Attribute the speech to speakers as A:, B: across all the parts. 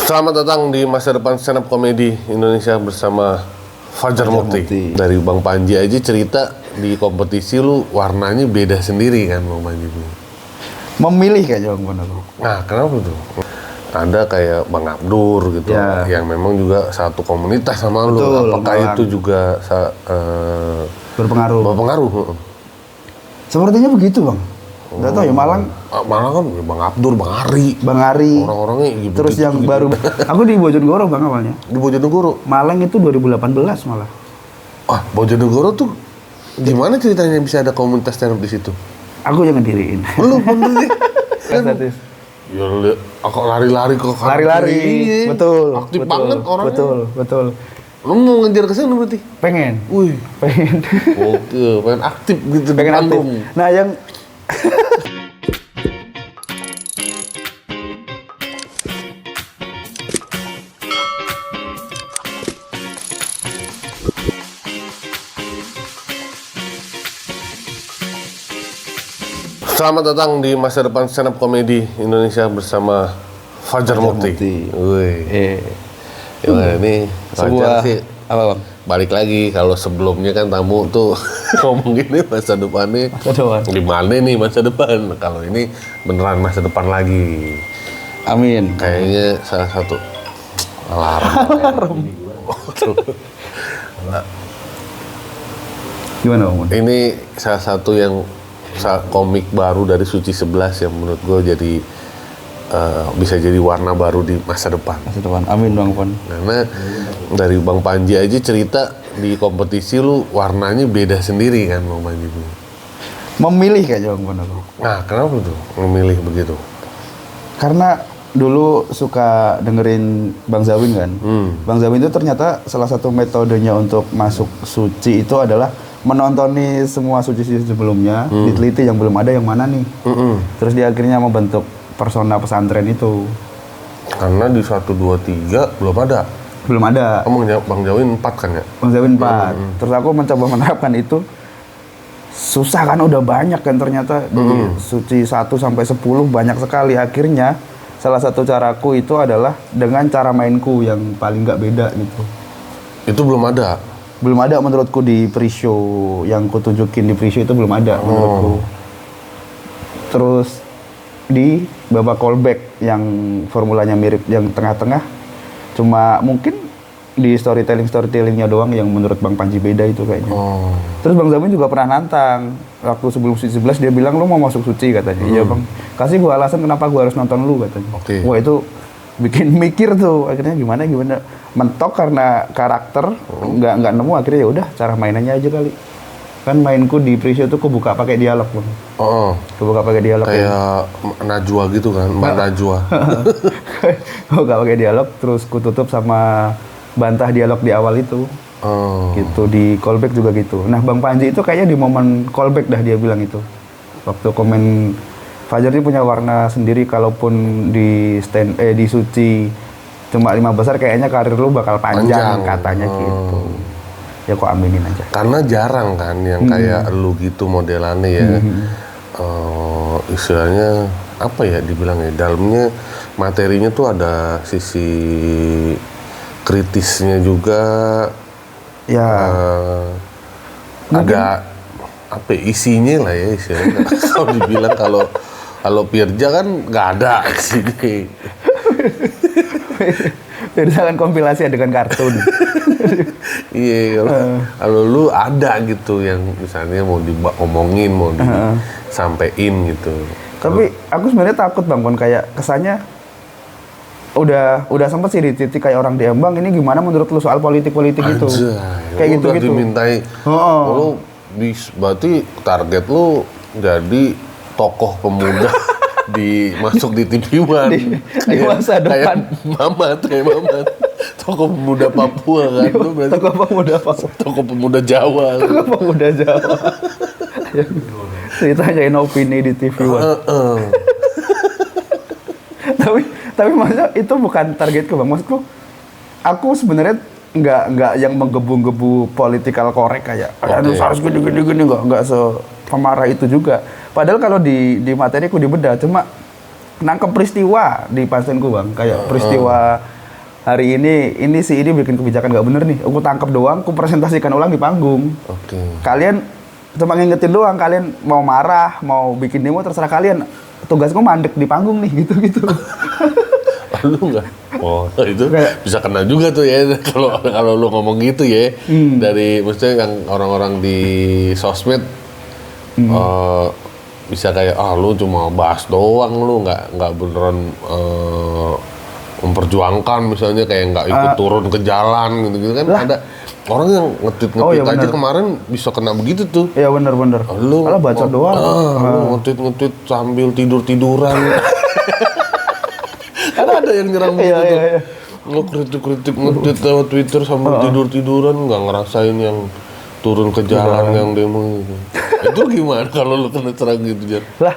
A: Selamat datang di masa depan stand up komedi Indonesia bersama Fajar Mukti. Dari Bang Panji aja cerita di kompetisi lu warnanya beda sendiri kan Bang Panji.
B: Memilih kayaknya Bang Panji.
A: Nah kenapa tuh? Ada kayak Bang Abdur gitu ya, yang memang juga satu komunitas sama lu. Apakah itu juga berpengaruh?
B: Sepertinya begitu Bang. Nggak tahu ya, Malang
A: kan ya Bang Abdur, Bang Ari. Orang-orangnya gitu.
B: Terus yang baru, aku di Bojonegoro Bang awalnya.
A: Di Bojonegoro?
B: Malang itu 2018 malah.
A: Ah, Bojonegoro tuh gimana ceritanya bisa ada komunitas stand up di situ?
B: Aku yang ngediriin.
A: Lu bener
B: kan?
A: Ya aku lari-lari kok.
B: Lari-lari, betul.
A: Aktif banget orangnya.
B: Betul.
A: Lu mau ngejar ke sana berarti?
B: Pengen. Pengen.
A: Oke, pengen aktif gitu.
B: Pengen aktif. Nah yang
A: Selamat datang di masa depan stand up komedi Indonesia bersama Fajar Mukti. Ini Fajar sih
B: apa Bang?
A: Balik lagi, kalau sebelumnya kan tamu tuh ngomonginnya masa depannya gimana nih masa depan. Kalau ini beneran masa depan lagi.
B: Amin.
A: Kayaknya salah satu alarm.
B: Gimana Bang?
A: Ini salah satu yang komik baru dari Suci 11 yang menurut gue jadi bisa jadi warna baru di masa depan.
B: Amin Bang Pon.
A: Karena dari Bang Panji aja cerita di kompetisi lu warnanya beda sendiri kan Bang Panji.
B: Memilih kayaknya Bang Pon aku.
A: Nah kenapa tuh memilih begitu?
B: Karena dulu suka dengerin Bang Zawin kan. Bang Zawin itu ternyata salah satu metodenya untuk masuk suci itu adalah menontoni semua suci-suci sebelumnya, diteliti yang belum ada yang mana nih. Terus dia akhirnya membentuk persona pesantren itu.
A: Karena di 1, 2, 3 belum ada.
B: Belum ada.
A: Bang Zawin 4 kan ya?
B: Bang Zawin 4. Terus aku mencoba menerapkan itu. Susah kan, udah banyak kan ternyata. Di suci 1 sampai 10 banyak sekali. Akhirnya salah satu caraku itu adalah dengan cara mainku yang paling nggak beda gitu.
A: Itu belum ada?
B: Belum ada menurutku di pre-show. Yang kutunjukin di pre-show itu belum ada menurutku. Terus di babak callback yang formulanya mirip yang tengah-tengah, cuma mungkin di storytellingnya doang yang menurut Bang Panji beda itu kayaknya. Terus Bang Zamin juga pernah nantang waktu sebelum Suci 11, dia bilang lu mau masuk suci katanya. Iya Bang, kasih gua alasan kenapa gua harus nonton lu katanya. Wah itu bikin mikir tuh, akhirnya gimana mentok karena karakter nggak nemu, akhirnya ya udah cara mainannya aja kali. Kan mainku di pre-show tuh buka pakai dialog Bang. Buka pakai dialog
A: kayak Najwa gitu kan, Mbak Najwa.
B: Buka pakai dialog, terus kututup sama bantah dialog di awal itu. Gitu, di callback juga gitu. Nah Bang Panji itu kayaknya di momen callback dah dia bilang itu. Waktu komen Fajar ini punya warna sendiri, kalaupun di di suci cuma 5 besar kayaknya karir lu bakal panjang. Katanya gitu. Ya kok aminin aja.
A: Karena jarang kan yang kayak lu gitu modelannya ya. Istilahnya apa ya dibilangnya, dalamnya materinya tuh ada sisi kritisnya juga. Ya. Ada apa isinya lah ya istilahnya. Kalau dibilang kalau Pirja kan nggak ada sini.
B: Pirja kan kompilasi dengan kartun.
A: Iya, kalau lu ada gitu yang misalnya mau diomongin, mau disampein gitu.
B: Tapi aku sebenarnya takut Bang Pon, kayak kesannya udah sempat sih di titik kayak orang DM, Bang ini gimana menurut lu soal politik itu? Kayak gitu.
A: Dimintai. Lu berarti target lu jadi tokoh pemuda masuk di TV One
B: di masa depan.
A: Kayak Mamat tokoh pemuda Papua kan. Tokoh pemuda Jawa.
B: Ditanyain opini di TV One. Tapi maksudnya itu bukan targetku Bang. Maksudku aku sebenarnya nggak yang menggebu-gebu political correct kayak harus gini nggak sepemarah itu juga. Padahal kalau di materiku dibedah, cuma nangkep peristiwa di pasenku bang, kayak peristiwa hari ini si ini bikin kebijakan nggak bener nih, aku tangkap doang, aku presentasikan ulang di panggung.
A: Oke.
B: Kalian cuma ngingetin doang, kalian mau marah, mau bikin demo terserah kalian. Tugasku mandek di panggung nih, gitu-gitu.
A: Lu nggak? Oh itu bisa kena juga tuh ya kalau lu ngomong gitu ya dari maksudnya yang orang-orang di sosmed bisa kayak lu cuma bahas doang, lu nggak beneran memperjuangkan misalnya kayak nggak ikut turun ke jalan gitu kan ada orang yang nge-tweet aja kemarin bisa kena begitu tuh.
B: Iya bener.
A: Lu
B: baca doang.
A: Lu nge-tweet sambil tiduran. Karena ada yang nyerang begitu tuh. Kritik nge-tweet lewat Twitter sambil tiduran nggak ngerasain yang turun ke jalan yang demo gitu. Itu gimana kalau lu kena serang gitu, Jar?
B: Lah,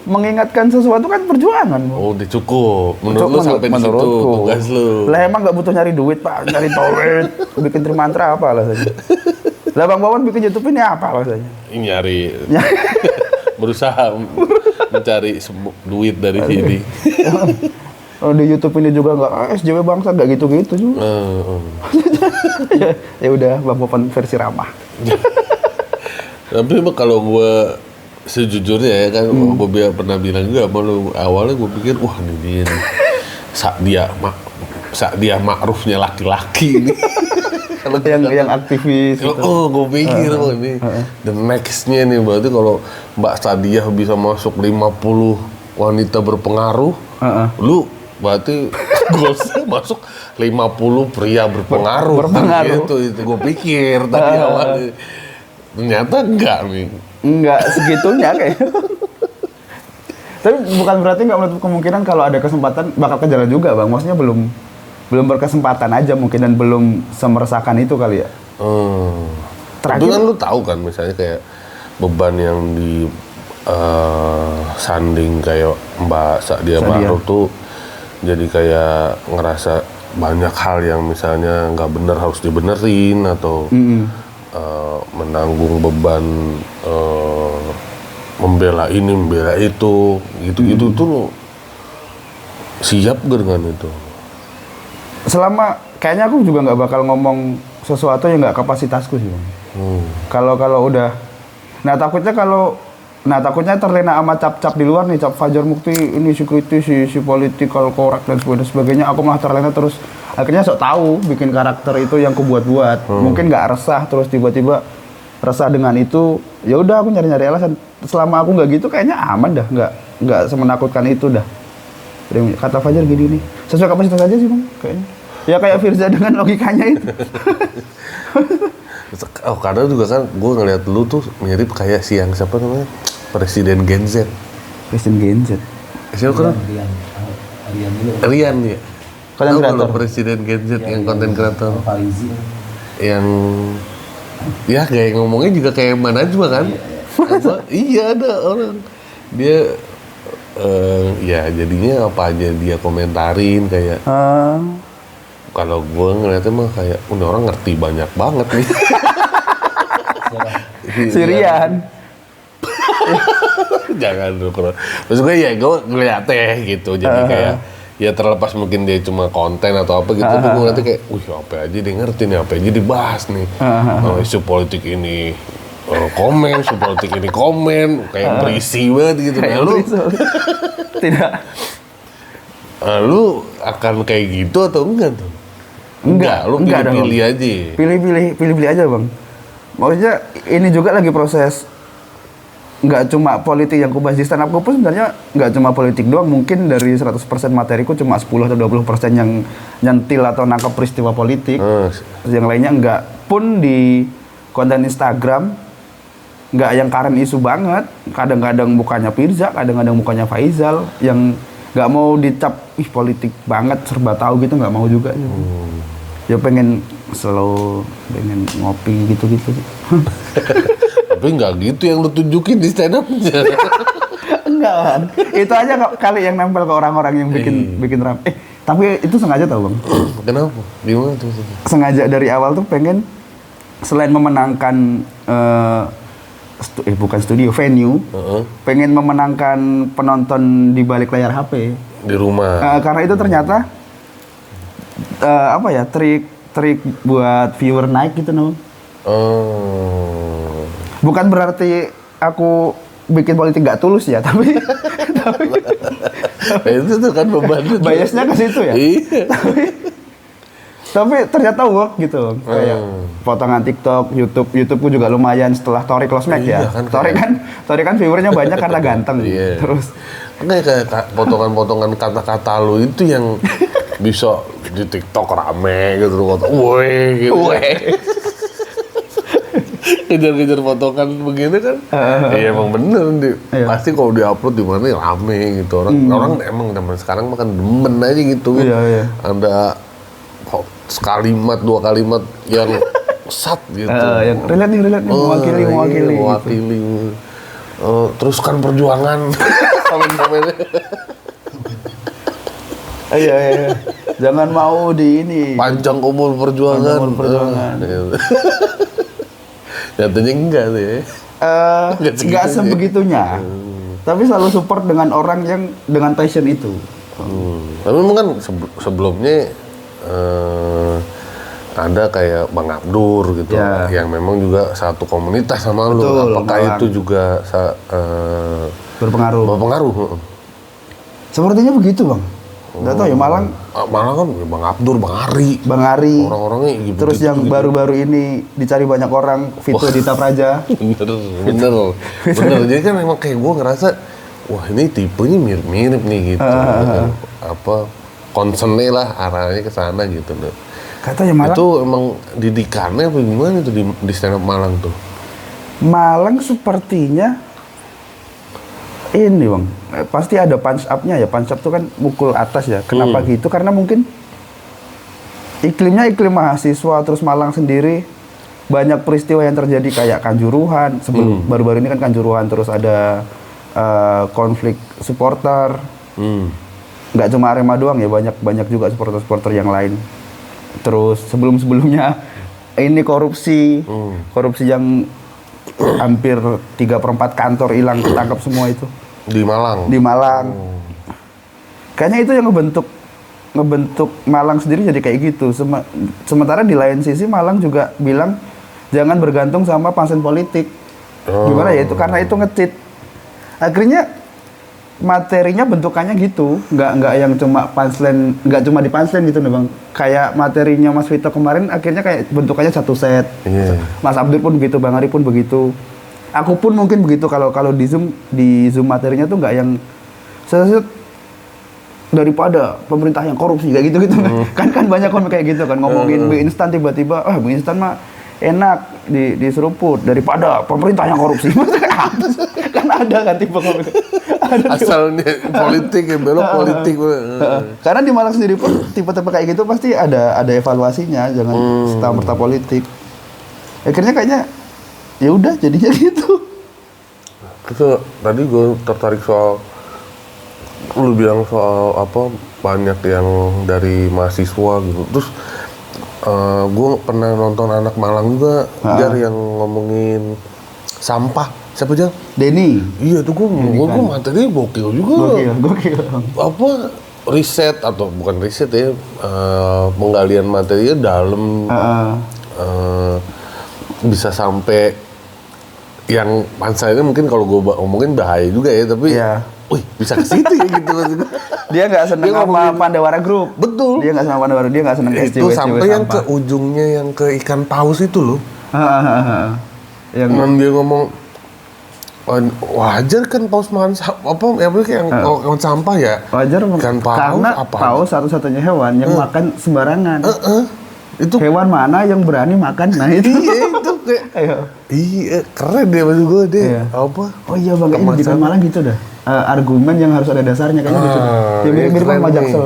B: mengingatkan sesuatu kan perjuangan.
A: Oh, udah cukup. Menurut lu sampai di situ tugas lu.
B: Lah emang nggak butuh nyari duit, Pak. Nyari duit, bikin trimantra apa alasannya? Lah Bang Wawan bikin YouTube ini apa alasannya?
A: Nyari. Berusaha mencari duit dari sini.
B: Oh, di YouTube ini juga nggak SJW bangsa, nggak gitu-gitu juga. Ya udah, Bang Wawan versi ramah.
A: Tapi kalau gue sejujurnya ya kan, gue pernah bilang juga sama lu, awalnya gue pikir wah ini dia makrufnya laki-laki ini. Kalau
B: yang aktivis gitu.
A: Gue pikir ini the next-nya nih berarti kalau Mbak Sadiah bisa masuk 50 wanita berpengaruh, lu berarti goalsnya masuk 50 pria berpengaruh. Gitu, itu gue pikir tadi awalnya. Ternyata enggak nih.
B: Enggak segitunya kayak. Tapi bukan berarti nggak menutup kemungkinan kalau ada kesempatan bakal ke jalan juga, Bang. Maksudnya belum berkesempatan aja mungkin dan belum semeresahkan itu kali ya.
A: Tapi kan lu tahu kan misalnya kayak beban yang di sanding kayak Mbak Sadiah Ma'ruf tuh jadi kayak ngerasa banyak hal yang misalnya nggak benar harus dibenerin atau menanggung beban membela ini, membela itu, gitu-gitu tuh lo siap gak dengan itu?
B: Selama kayaknya aku juga nggak bakal ngomong sesuatu yang nggak kapasitasku sih, Bang. Kalau udah, takutnya terlena sama cap-cap di luar nih, cap Fajar Mukti ini si kritis, si political correct dan sebagainya. Aku malah terlena terus. Akhirnya sok tahu bikin karakter itu yang kubuat-buat. Mungkin nggak resah terus tiba-tiba resah dengan itu. Ya udah aku nyari-nyari alasan. Selama aku nggak gitu kayaknya aman dah, nggak semenakutkan itu dah. Kata Fajar gini nih, sesuai kapasitas aja sih Bang kayaknya. Ya kayak Firza dengan logikanya itu.
A: Karena juga kan gue ngeliat lu tuh mirip kayak si yang siapa namanya? Presiden Gen Z.
B: Presiden Gen Z.
A: Siapa kan? Rian ya.
B: Konten kreator.
A: Presiden Gen Z yang konten kreator.
C: Farizi.
A: Yang ya kayak ngomongnya juga kayak mana juga kan? Iya ada orang dia ya jadinya apa aja dia komentarin kayak. Kalau gue ngeliatnya mah kayak orang ngerti banyak banget nih.
B: Sirian.
A: Jangan dulu. Maksud gue ya gue ngeliatnya gitu. Jadi kayak ya terlepas mungkin dia cuma konten atau apa gitu. Tapi gue ngeliatnya kayak, apa aja dia ngerti nih, apa aja dibahas nih. Isu politik ini komen, isu politik ini komen. Kayak berisi banget gitu. Kayak lu
B: tidak.
A: Lu akan kayak gitu atau enggak tuh? Enggak, lu pilih-pilih aja.
B: Pilih-pilih aja, Bang. Maksudnya ini juga lagi proses, nggak cuma politik yang kubahas di stand up pun sebenarnya nggak cuma politik doang. Mungkin dari 100% materiku cuma 10 atau 20% yang nyentil atau nangkep peristiwa politik. Yang lainnya enggak. Pun di konten Instagram nggak yang current isu banget. Kadang-kadang mukanya Firza, kadang-kadang mukanya Faizal yang nggak mau dicap politik banget serba tahu gitu, nggak mau juga. Ya pengen slow, pengen ngopi gitu-gitu.
A: Tapi nggak gitu yang lu tunjukin di stand up.
B: Enggak kan? Itu aja kali yang nempel ke orang-orang yang bikin ram. Tapi itu sengaja tau Bang.
A: Kenapa? Gimana tuh?
B: Sengaja dari awal tuh pengen selain memenangkan bukan studio, venue, pengen memenangkan penonton di balik layar HP
A: di rumah.
B: karena itu ternyata trik buat viewer naik gitu no. Bukan berarti aku bikin politik gak tulus ya, tapi
A: itu tuh kan beban.
B: Biasnya ke situ ya.
A: Iya.
B: Tapi ternyata work gitu. Kayak potongan TikTok, YouTubeku juga lumayan setelah Tori Close Mac ya.
A: Kan,
B: Tori kan viewernya banyak karena ganteng.
A: Iya.
B: Terus
A: kayak potongan-potongan kata-kata lu itu yang bisa di TikTok rame gitu, kata woi gitu. Kejar-kejar potongan begini kan, iya emang bener pasti kalau diupload di mana ya rame gitu orang emang zaman sekarang makan demen aja gitu. Ada sekalimat dua kalimat yang sat gitu,
B: yang relate nih mewakili.
A: Teruskan perjuangan. Komen-komennya.
B: Iya. Jangan mau di ini.
A: Panjang umur perjuangan. Nyatanya enggak sih.
B: Enggak sebegitunya. Tapi selalu support dengan orang yang dengan passion itu.
A: Tapi memang kan sebelumnya ada kayak Bang Abdur gitu, yang memang juga satu komunitas sama lu. Apakah itu juga berpengaruh? Sepertinya begitu, Bang. Nggak tahu ya, Malang kan ya Bang Abdur, Bang Ari. Orang-orangnya gitu.
B: Terus yang baru-baru ini dicari banyak orang, Vito Dita Praja.
A: Bener. Jadi kan memang kayak gue ngerasa, wah ini tipenya mirip-mirip nih gitu. Concernnya lah arahnya ke sana gitu.
B: Katanya Malang
A: itu emang didikannya apa gimana tuh di stand up Malang tuh?
B: Malang sepertinya ini Bang, pasti ada punch up-nya ya. Punch up tuh kan mukul atas ya. Kenapa gitu? Karena mungkin iklimnya iklim mahasiswa, terus Malang sendiri banyak peristiwa yang terjadi kayak Kanjuruhan. Sebelum baru-baru ini kan Kanjuruhan, terus ada konflik supporter. Nggak cuma Arema doang ya, banyak juga supporter-supporter yang lain. Terus sebelum-sebelumnya ini korupsi yang hampir 3/4 kantor hilang, ketangkap semua itu
A: di Malang.
B: Kayaknya itu yang ngebentuk Malang sendiri jadi kayak gitu. Sementara di lain sisi Malang juga bilang jangan bergantung sama pansen politik. Gimana ya, itu karena itu nge-cheat. Akhirnya materinya bentukannya gitu, nggak yang cuma punchline, nggak cuma di punchline gitu nih Bang. Kayak materinya Mas Vito kemarin akhirnya kayak bentukannya satu set. Mas Abdur pun begitu, Bang Ari pun begitu. Aku pun mungkin begitu kalau di Zoom materinya tuh nggak yang set daripada pemerintah yang korupsi kayak gitu. Kan banyak komen kayak gitu kan, ngomongin mie instan tiba-tiba mie instan mah enak diseruput daripada pemerintah yang korupsi. Kan ada kan tipe komen.
A: Asalnya politik ya, belok politik.
B: Karena di Malang sendiri pun tipe-tipe kayak gitu pasti ada evaluasinya, jangan serta-merta politik. Akhirnya kayaknya ya udah jadinya gitu.
A: Terus tadi gue tertarik soal lu bilang soal apa banyak yang dari mahasiswa gitu. Terus gue pernah nonton anak Malang juga yang ngomongin sampah. Siapa aja?
B: Denny.
A: Iya tuh gue materinya gokil juga.
B: Gokil.
A: Apa riset atau bukan riset ya, penggalian materinya dalam, bisa sampai yang pansanya mungkin kalau gue ngomongin bahaya juga ya, tapi wih bisa ke situ ya gitu maksudnya.
B: Dia nggak seneng sama Pandawara Group.
A: Betul.
B: Dia nggak seneng Pandawara, dia nggak seneng SJW.
A: Itu sampai yang ke ujungnya yang ke ikan paus itu loh.
B: Yang
A: dia ngomong wajar kan paus makan yang sampah ya.
B: Wajar
A: kan paus,
B: karena
A: apa?
B: Paus satu-satunya hewan yang makan sembarangan.
A: Itu
B: hewan mana yang berani makan? Nah itu.
A: Iya itu kayak. Iya keren deh maksud gue deh. Apa?
B: Oh iya Bang, ini di Malang gitu dah. Argumen yang harus ada dasarnya kayaknya gitu. Ya mirip-mirip sama Jaksel.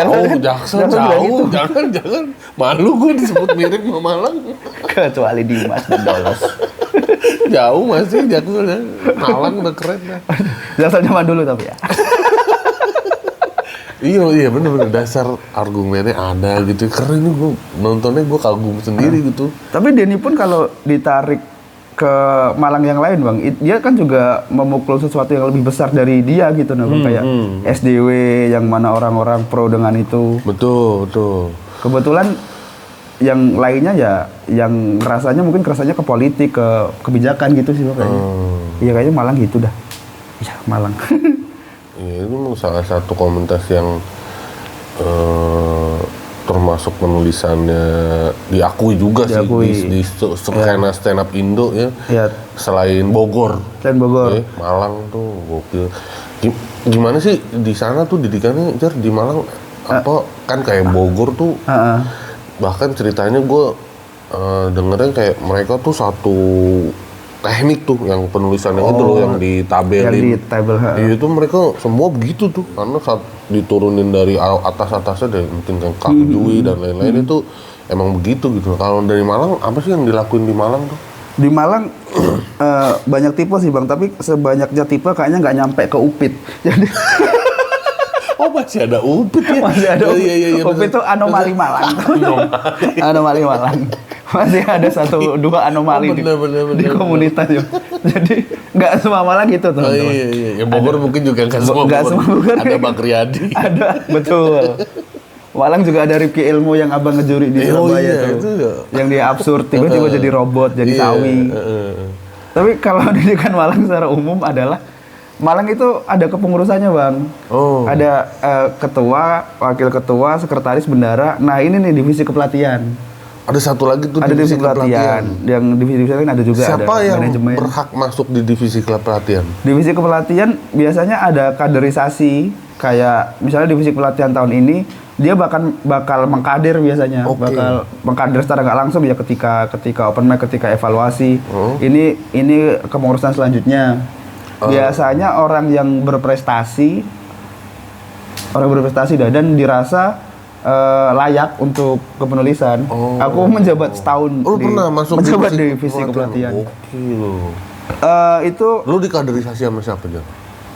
A: Jangan. Malu gue disebut mirip sama Malang.
B: Kecuali Dimas dan Dolos.
A: Jauh masih Jaksel. Malang udah keren dah.
B: Jaksel zaman dulu tapi ya.
A: Iya bener-bener dasar argumennya ada gitu. Karena ini gue nontonnya gue kagum sendiri gitu.
B: Tapi Denny pun kalau ditarik ke Malang yang lain bang, dia kan juga memukul sesuatu yang lebih besar dari dia gitu bang, kayak SDW yang mana orang-orang pro dengan itu.
A: Betul.
B: Kebetulan yang lainnya ya yang rasanya ke politik, ke kebijakan gitu sih bang kayaknya. Iya kayaknya Malang gitu dah. Ya Malang.
A: Iya, itu salah satu komunitas yang termasuk penulisannya diakui juga di skena stand up Indo ya. Selain Bogor. Malang tuh gokil. Gimana sih di sana tuh didikannya Jar, di Malang apa kan kayak Bogor tuh. Bahkan ceritanya gue dengerin kayak mereka tuh satu teknik tuh yang penulisannya itu loh yang ditabelin. Itu mereka semua begitu tuh karena saat diturunin dari atasnya dari mungkin kayak Kang Jui dan lain-lain itu emang begitu gitu. Kalau dari Malang apa sih yang dilakuin di Malang tuh?
B: Di Malang banyak tipe sih bang, tapi sebanyaknya tipe kayaknya nggak nyampe ke UPIT. Jadi
A: masih ada UPIT ya?
B: Masih ada UPIT. Iya, UPIT itu anomali Malang. Anomali Malang. Masih ada 1-2 anomali di komunitas ya. Jadi nggak semua Malang gitu tuh.
A: Iya. Ya Bogor mungkin juga nggak semua Bogor. Ada Bang Riyadi.
B: Ada, betul. Malang juga ada Rifki Ilmu yang abang ngejuri di Surabaya tuh. Yang dia absurd, tiba-tiba jadi robot, jadi sawi. Tapi kalau didikan Malang secara umum adalah Malang itu ada kepengurusannya bang. Ada ketua, wakil ketua, sekretaris bendara. Nah ini nih divisi kepelatihan.
A: Ada satu lagi tuh
B: ada divisi pelatihan. Yang divisi lain ada juga.
A: Siapa
B: ada
A: yang
B: manajemen.
A: Berhak masuk di divisi pelatihan?
B: Divisi kepelatihan biasanya ada kaderisasi. Kayak misalnya divisi pelatihan tahun ini dia bakal mengkader biasanya. Bakal mengkader secara nggak langsung ya ketika open mic, ketika evaluasi. Ini kepengurusan selanjutnya. Biasanya orang yang berprestasi dan dirasa layak untuk kepenulisan. Aku menjabat setahun.
A: Lu pernah masuk
B: menjabat di divisi kepelatihan. Itu
A: lu dikaderisasi sama siapa aja?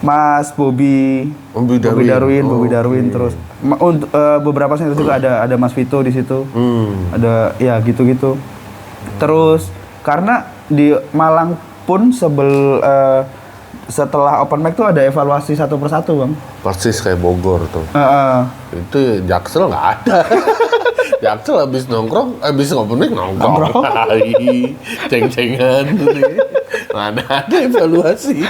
B: Mas Bobby Darwin terus beberapa senior juga ada Mas Vito di situ. Ada ya gitu-gitu. Terus karena di Malang pun setelah open mic tuh ada evaluasi satu persatu bang.
A: Persis kayak Bogor tuh. Itu Jaksel nggak ada. Jaksel habis open mic nongkrong. Ceng-cengan. Mana ada evaluasi.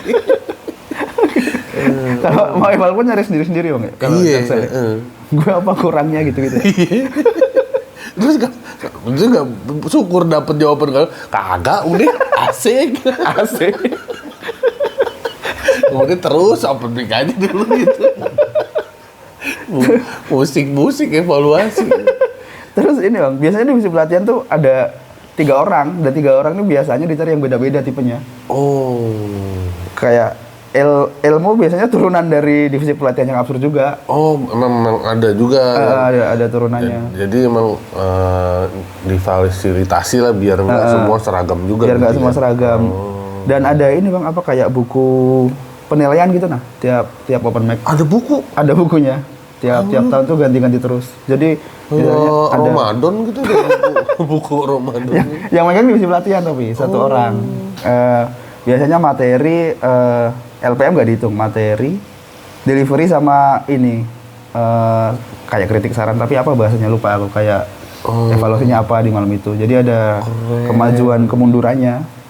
B: Kalau mau evaluasi pun nyari sendiri-sendiri bang ya.
A: Iya.
B: Gue apa kurangnya gitu-gitu.
A: Terus nggak syukur dapet jawaban kalau kagak udah asik. Kemudian terus open mic aja dulu gitu. Musik evaluasi.
B: Terus ini bang, biasanya divisi pelatihan tuh ada 3 orang. Dan 3 orang ini biasanya dicari yang beda-beda tipenya. Kayak ilmu biasanya turunan dari divisi pelatihan yang absurd juga.
A: Memang ada juga.
B: Ada turunannya.
A: Jadi emang difasilitasi lah biar nggak semua seragam juga.
B: Biar nggak semua seragam. Dan ada ini bang, apa kayak buku penilaian gitu nah, tiap open mic.
A: Ada buku?
B: Ada bukunya. Tiap tahun tuh ganti-ganti terus. Jadi misalnya ada
A: Ramadan gitu deh, buku Ramadan.
B: Yang megang divisi pelatihan tapi satu orang. Biasanya materi LPM nggak dihitung, materi, delivery sama ini kayak kritik saran, tapi apa bahasanya lupa aku, kayak evaluasinya apa di malam itu. Jadi ada kemajuan kemundurannya.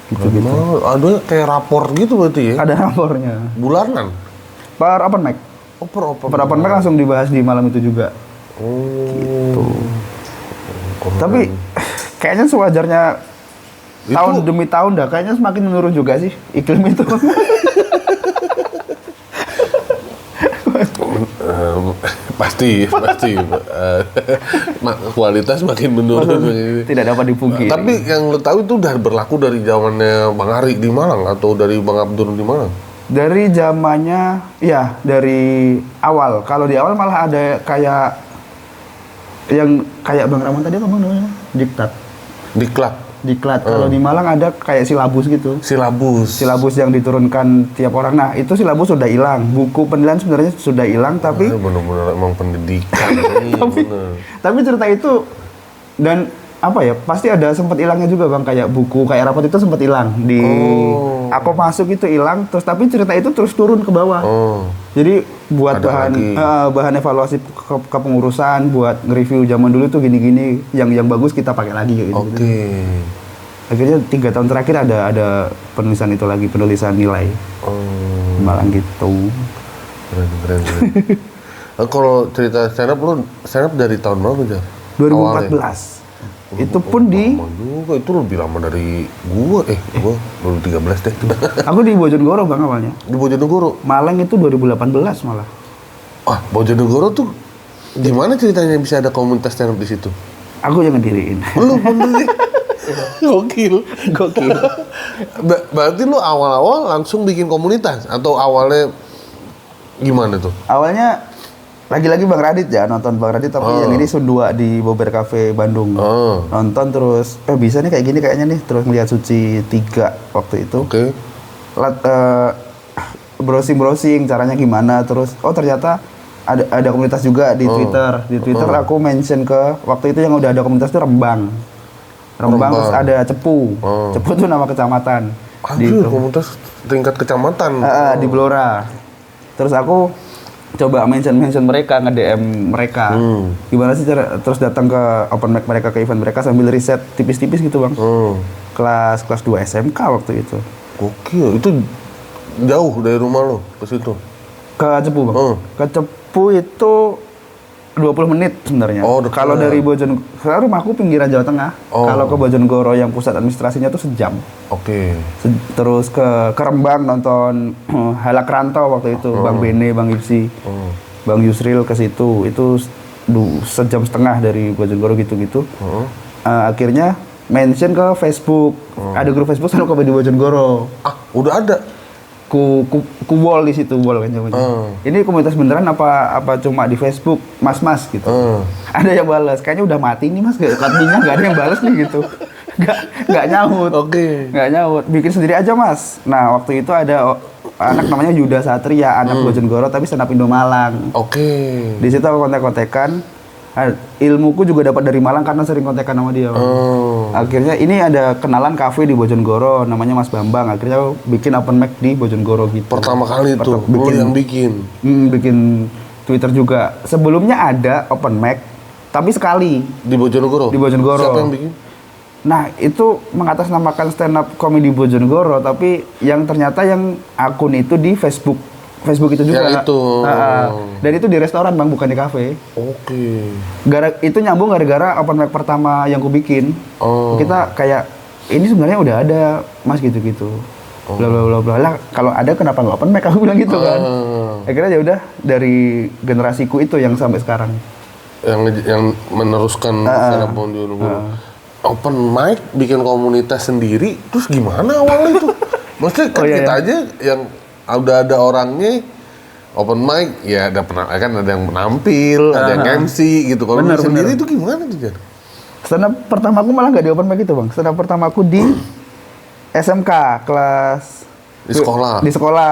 B: Gitu-gitu.
A: Ada kayak rapor gitu berarti ya?
B: Ada rapornya.
A: Bulanan?
B: Per open mic. Per open mic langsung dibahas di malam itu juga. Gitu. Tapi kayaknya sewajarnya tahun demi tahun dah, kayaknya semakin menurun juga sih iklim itu.
A: Pasti kualitas makin menurun.
B: Tidak dapat dipungkiri.
A: Tapi yang lo tahu itu udah berlaku dari zamannya Bang Ari di Malang atau dari Bang Abdur di Malang?
B: Dari zamannya, ya dari awal. Kalau di awal malah ada kayak yang kayak Bang Rahman tadi apa namanya? Diklat. Diklat. Kalau di Malang ada kayak silabus gitu.
A: Silabus
B: Yang diturunkan tiap orang. Nah, itu silabus sudah hilang. Buku penilaian sebenarnya sudah hilang, tapi
A: bener-bener emang pendidikan.
B: tapi cerita itu dan apa ya, pasti ada sempat hilangnya juga Bang, kayak buku kayak rapot itu sempat hilang di aku masuk itu hilang, terus tapi cerita itu terus turun ke bawah. Jadi buat
A: Ada
B: bahan evaluasi kepengurusan, buat nge-review zaman dulu tuh gini-gini, yang bagus kita pakai lagi kayak gitu. Akhirnya 3 tahun terakhir ada penulisan itu lagi, penulisan nilai. Malang gitu.
A: Keren. Kalau cerita stand up dari tahun berapa, Jar?
B: 2014. Itu pun di
A: juga, itu lebih lama dari gua. Gua 2013 deh.
B: Aku di Bojonegoro Bang awalnya.
A: Di Bojonegoro.
B: Malang itu 2018 malah.
A: Bojonegoro tuh gimana ceritanya bisa ada komunitas stand up di situ?
B: Aku yang ngediriin.
A: Lu bener sih. Gokil. Berarti lu awal-awal langsung bikin komunitas atau awalnya gimana tuh?
B: Awalnya lagi-lagi Bang Radit ya, nonton Bang Radit, tapi yang ini Sundua di Bober Cafe Bandung. Nonton terus, bisa nih kayak gini kayaknya nih, terus melihat Suci 3 waktu itu. Browsing caranya gimana, terus ternyata ada komunitas juga di Twitter. Di Twitter aku mention ke, waktu itu yang udah ada komunitas itu Rembang. Terus ada Cepu. Cepu itu nama kecamatan.
A: Komunitas tingkat kecamatan.
B: Di Blora. Terus aku coba mention mereka, nge-DM mereka. Gimana sih cara, terus datang ke open mic mereka, ke event mereka sambil riset tipis-tipis gitu Bang. Kelas 2 SMK waktu itu.
A: Gokil, itu jauh dari rumah lo ke situ?
B: Ke Cepu Bang. Ke Cepu itu 20 menit sebenarnya. Kalau dari Bojonegoro, rumahku pinggiran Jawa Tengah. Kalau ke Bojonegoro yang pusat administrasinya tuh sejam. Terus ke Rembang nonton Halak Rantau waktu itu, Bang Bene, Bang Ipsi, Bang Yusril ke situ. Itu sejam setengah dari Bojonegoro gitu-gitu. Akhirnya mention ke Facebook. Ada grup Facebook stand up comedy Bojonegoro.
A: Udah ada?
B: ku wall di situ, wall kan namanya. Ini komunitas beneran apa cuma di Facebook, mas gitu. Ada yang balas, kayaknya udah mati nih mas, adminnya nggak ada yang balas nih gitu. Nggak nyaut. Nggak nyaut, bikin sendiri aja mas. Nah waktu itu ada anak namanya Yuda Satria, anak Bojonegoro tapi stand up Indo Malang. Di situ aku kontek-kontekan. Ilmuku juga dapat dari Malang karena sering kontekan sama dia. Akhirnya ini ada kenalan kafe di Bojonegoro namanya Mas Bambang. Akhirnya aku bikin open mic di Bojonegoro gitu.
A: Pertama kali itu bikin
B: Twitter juga. Sebelumnya ada open mic tapi sekali
A: di Bojonegoro. Siapa yang bikin?
B: Nah, itu mengatasnamakan stand up comedy Bojonegoro, tapi yang ternyata yang akun itu di Facebook itu juga.
A: Yang itu.
B: Dan itu di restoran Bang, bukan di kafe. Itu nyambung gara-gara open mic pertama yang ku bikin. Kita kayak ini sebenarnya udah ada Mas gitu-gitu. Bla bla bla bla. Kalau ada kenapa nggak open mic, aku bilang gitu kan. Akhirnya ya udah dari generasiku itu yang sampai sekarang.
A: Yang meneruskan stand up Bojonegoro. Open mic, bikin komunitas sendiri, terus gimana awalnya itu? Maksudnya kan kita aja yang udah ada orangnya open mic, ya ada kan ada yang menampil, ada yang MC gitu. Kalau sendiri itu gimana tuh, Jan?
B: Stand up pertamaku malah nggak di open mic itu Bang. Stand up pertamaku di SMK kelas di sekolah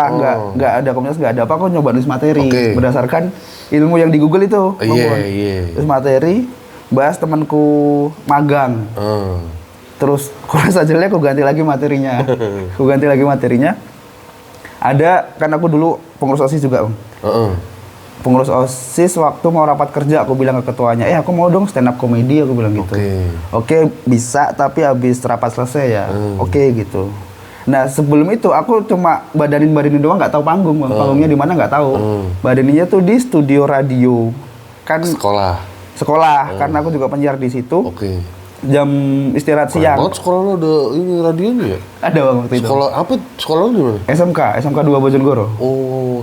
B: nggak ada komunitas, nggak ada apa, aku nyoba nulis materi berdasarkan ilmu yang di Google itu. Terus materi bahas temanku magang. Terus kurang sajalah aku ganti lagi materinya. Ada, kan aku dulu pengurus OSIS juga, Bang. Pengurus OSIS waktu mau rapat kerja, aku bilang ke ketuanya, aku mau dong stand up comedy, aku bilang gitu. Oke, bisa, tapi habis rapat selesai ya. Gitu. Nah, sebelum itu aku cuma badanin doang, nggak tahu panggung, Bang. Panggungnya di mana nggak tahu. Badaninnya tuh di studio radio. Kan sekolah, karena aku juga penyiar di situ. Jam istirahat siang.
A: Sekolah lo ada ini radionya ya?
B: Ada Bang waktu itu.
A: Sekolah apa? Sekolah lo di mana?
B: SMK 2 Bojonegoro.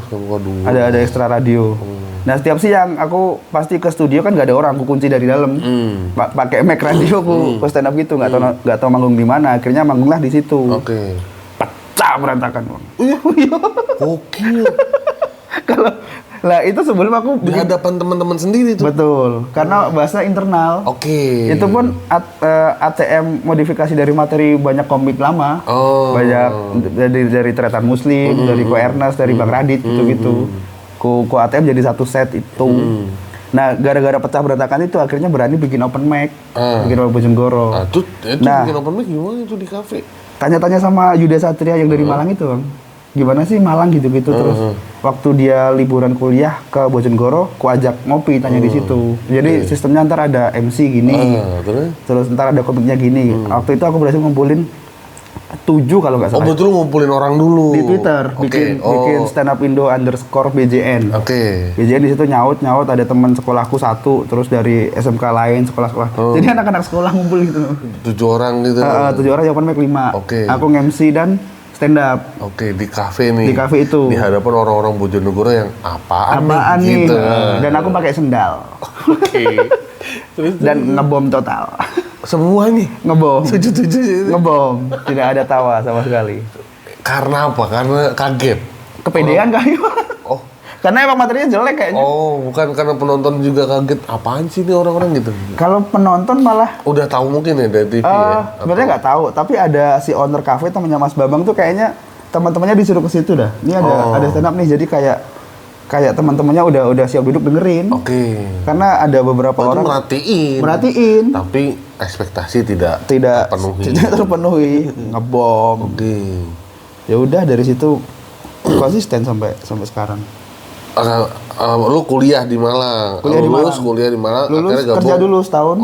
A: SMK 2.
B: Ada ekstra radio. Nah, setiap siang aku pasti ke studio, kan nggak ada orang, aku kunci dari dalam. Pakai mic radio aku ke stand up gitu, nggak tahu manggung di mana. Akhirnya manggunglah di situ. Pecah berantakan, Bang.
A: Gokil.
B: Lah itu sebelum aku
A: Di hadapan teman-teman sendiri tuh.
B: betul, karena bahasa internal.
A: Oke.
B: Itu pun ATM modifikasi dari materi banyak komik lama.
A: Oh.
B: Banyak dari Tretan Muslim, dari Ko Ernest, dari Bang Radit gitu-gitu. Ku ATM jadi satu set itu. Nah, gara-gara pecah berantakan itu akhirnya berani bikin open mic. Bikin open Bojonegoro.
A: Nah, itu bikin open mic gimana itu di kafe?
B: Tanya-tanya sama Yuda Satria yang dari Malang itu, Bang. Gimana sih Malang gitu-gitu terus waktu dia liburan kuliah ke Bojonegoro, ku ajak ngopi tanya di situ. Jadi sistemnya ntar ada MC gini. Terus ntar ada komiknya gini. Waktu itu aku berhasil ngumpulin 7 kalau nggak salah.
A: Oh, betul ngumpulin orang dulu.
B: Di Twitter bikin stand up Indo _BJN. BJN di situ nyaut ada teman sekolahku 1, terus dari SMK lain sekolah-sekolah. Jadi anak-anak sekolah ngumpul gitu.
A: 7 orang gitu.
B: 7 orang yang open mic 5. Aku nge-MC dan stand up.
A: Di kafe nih.
B: Di kafe itu.
A: Di hadapan orang-orang Bojonegoro yang apaan
B: nih?
A: Gitu.
B: Dan aku pakai sendal. Dan ngebom total.
A: Semua nih?
B: Ngebom.
A: Setuju.
B: Ngebom. Tidak ada tawa sama sekali.
A: Karena apa? Karena kaget?
B: Kepedean kali. Karena emang materinya jelek kayaknya.
A: Bukan karena penonton juga kaget. Apaan sih nih orang-orang gitu?
B: Kalau penonton malah
A: udah tahu mungkin ya dari TV ya?
B: Sebenarnya nggak tahu, tapi ada si owner cafe temannya Mas Bambang tuh kayaknya teman-temannya disuruh ke situ dah. Ini ada stand up nih, jadi kayak teman-temannya udah siap duduk dengerin. Karena ada beberapa orang merhatiin. Tapi ekspektasi tidak terpenuhi. Ngebom. Ya udah dari situ konsisten sampai sekarang.
A: Lu kuliah di Malang. Kuliah di Malang.
B: Lulus kerja dulu setahun.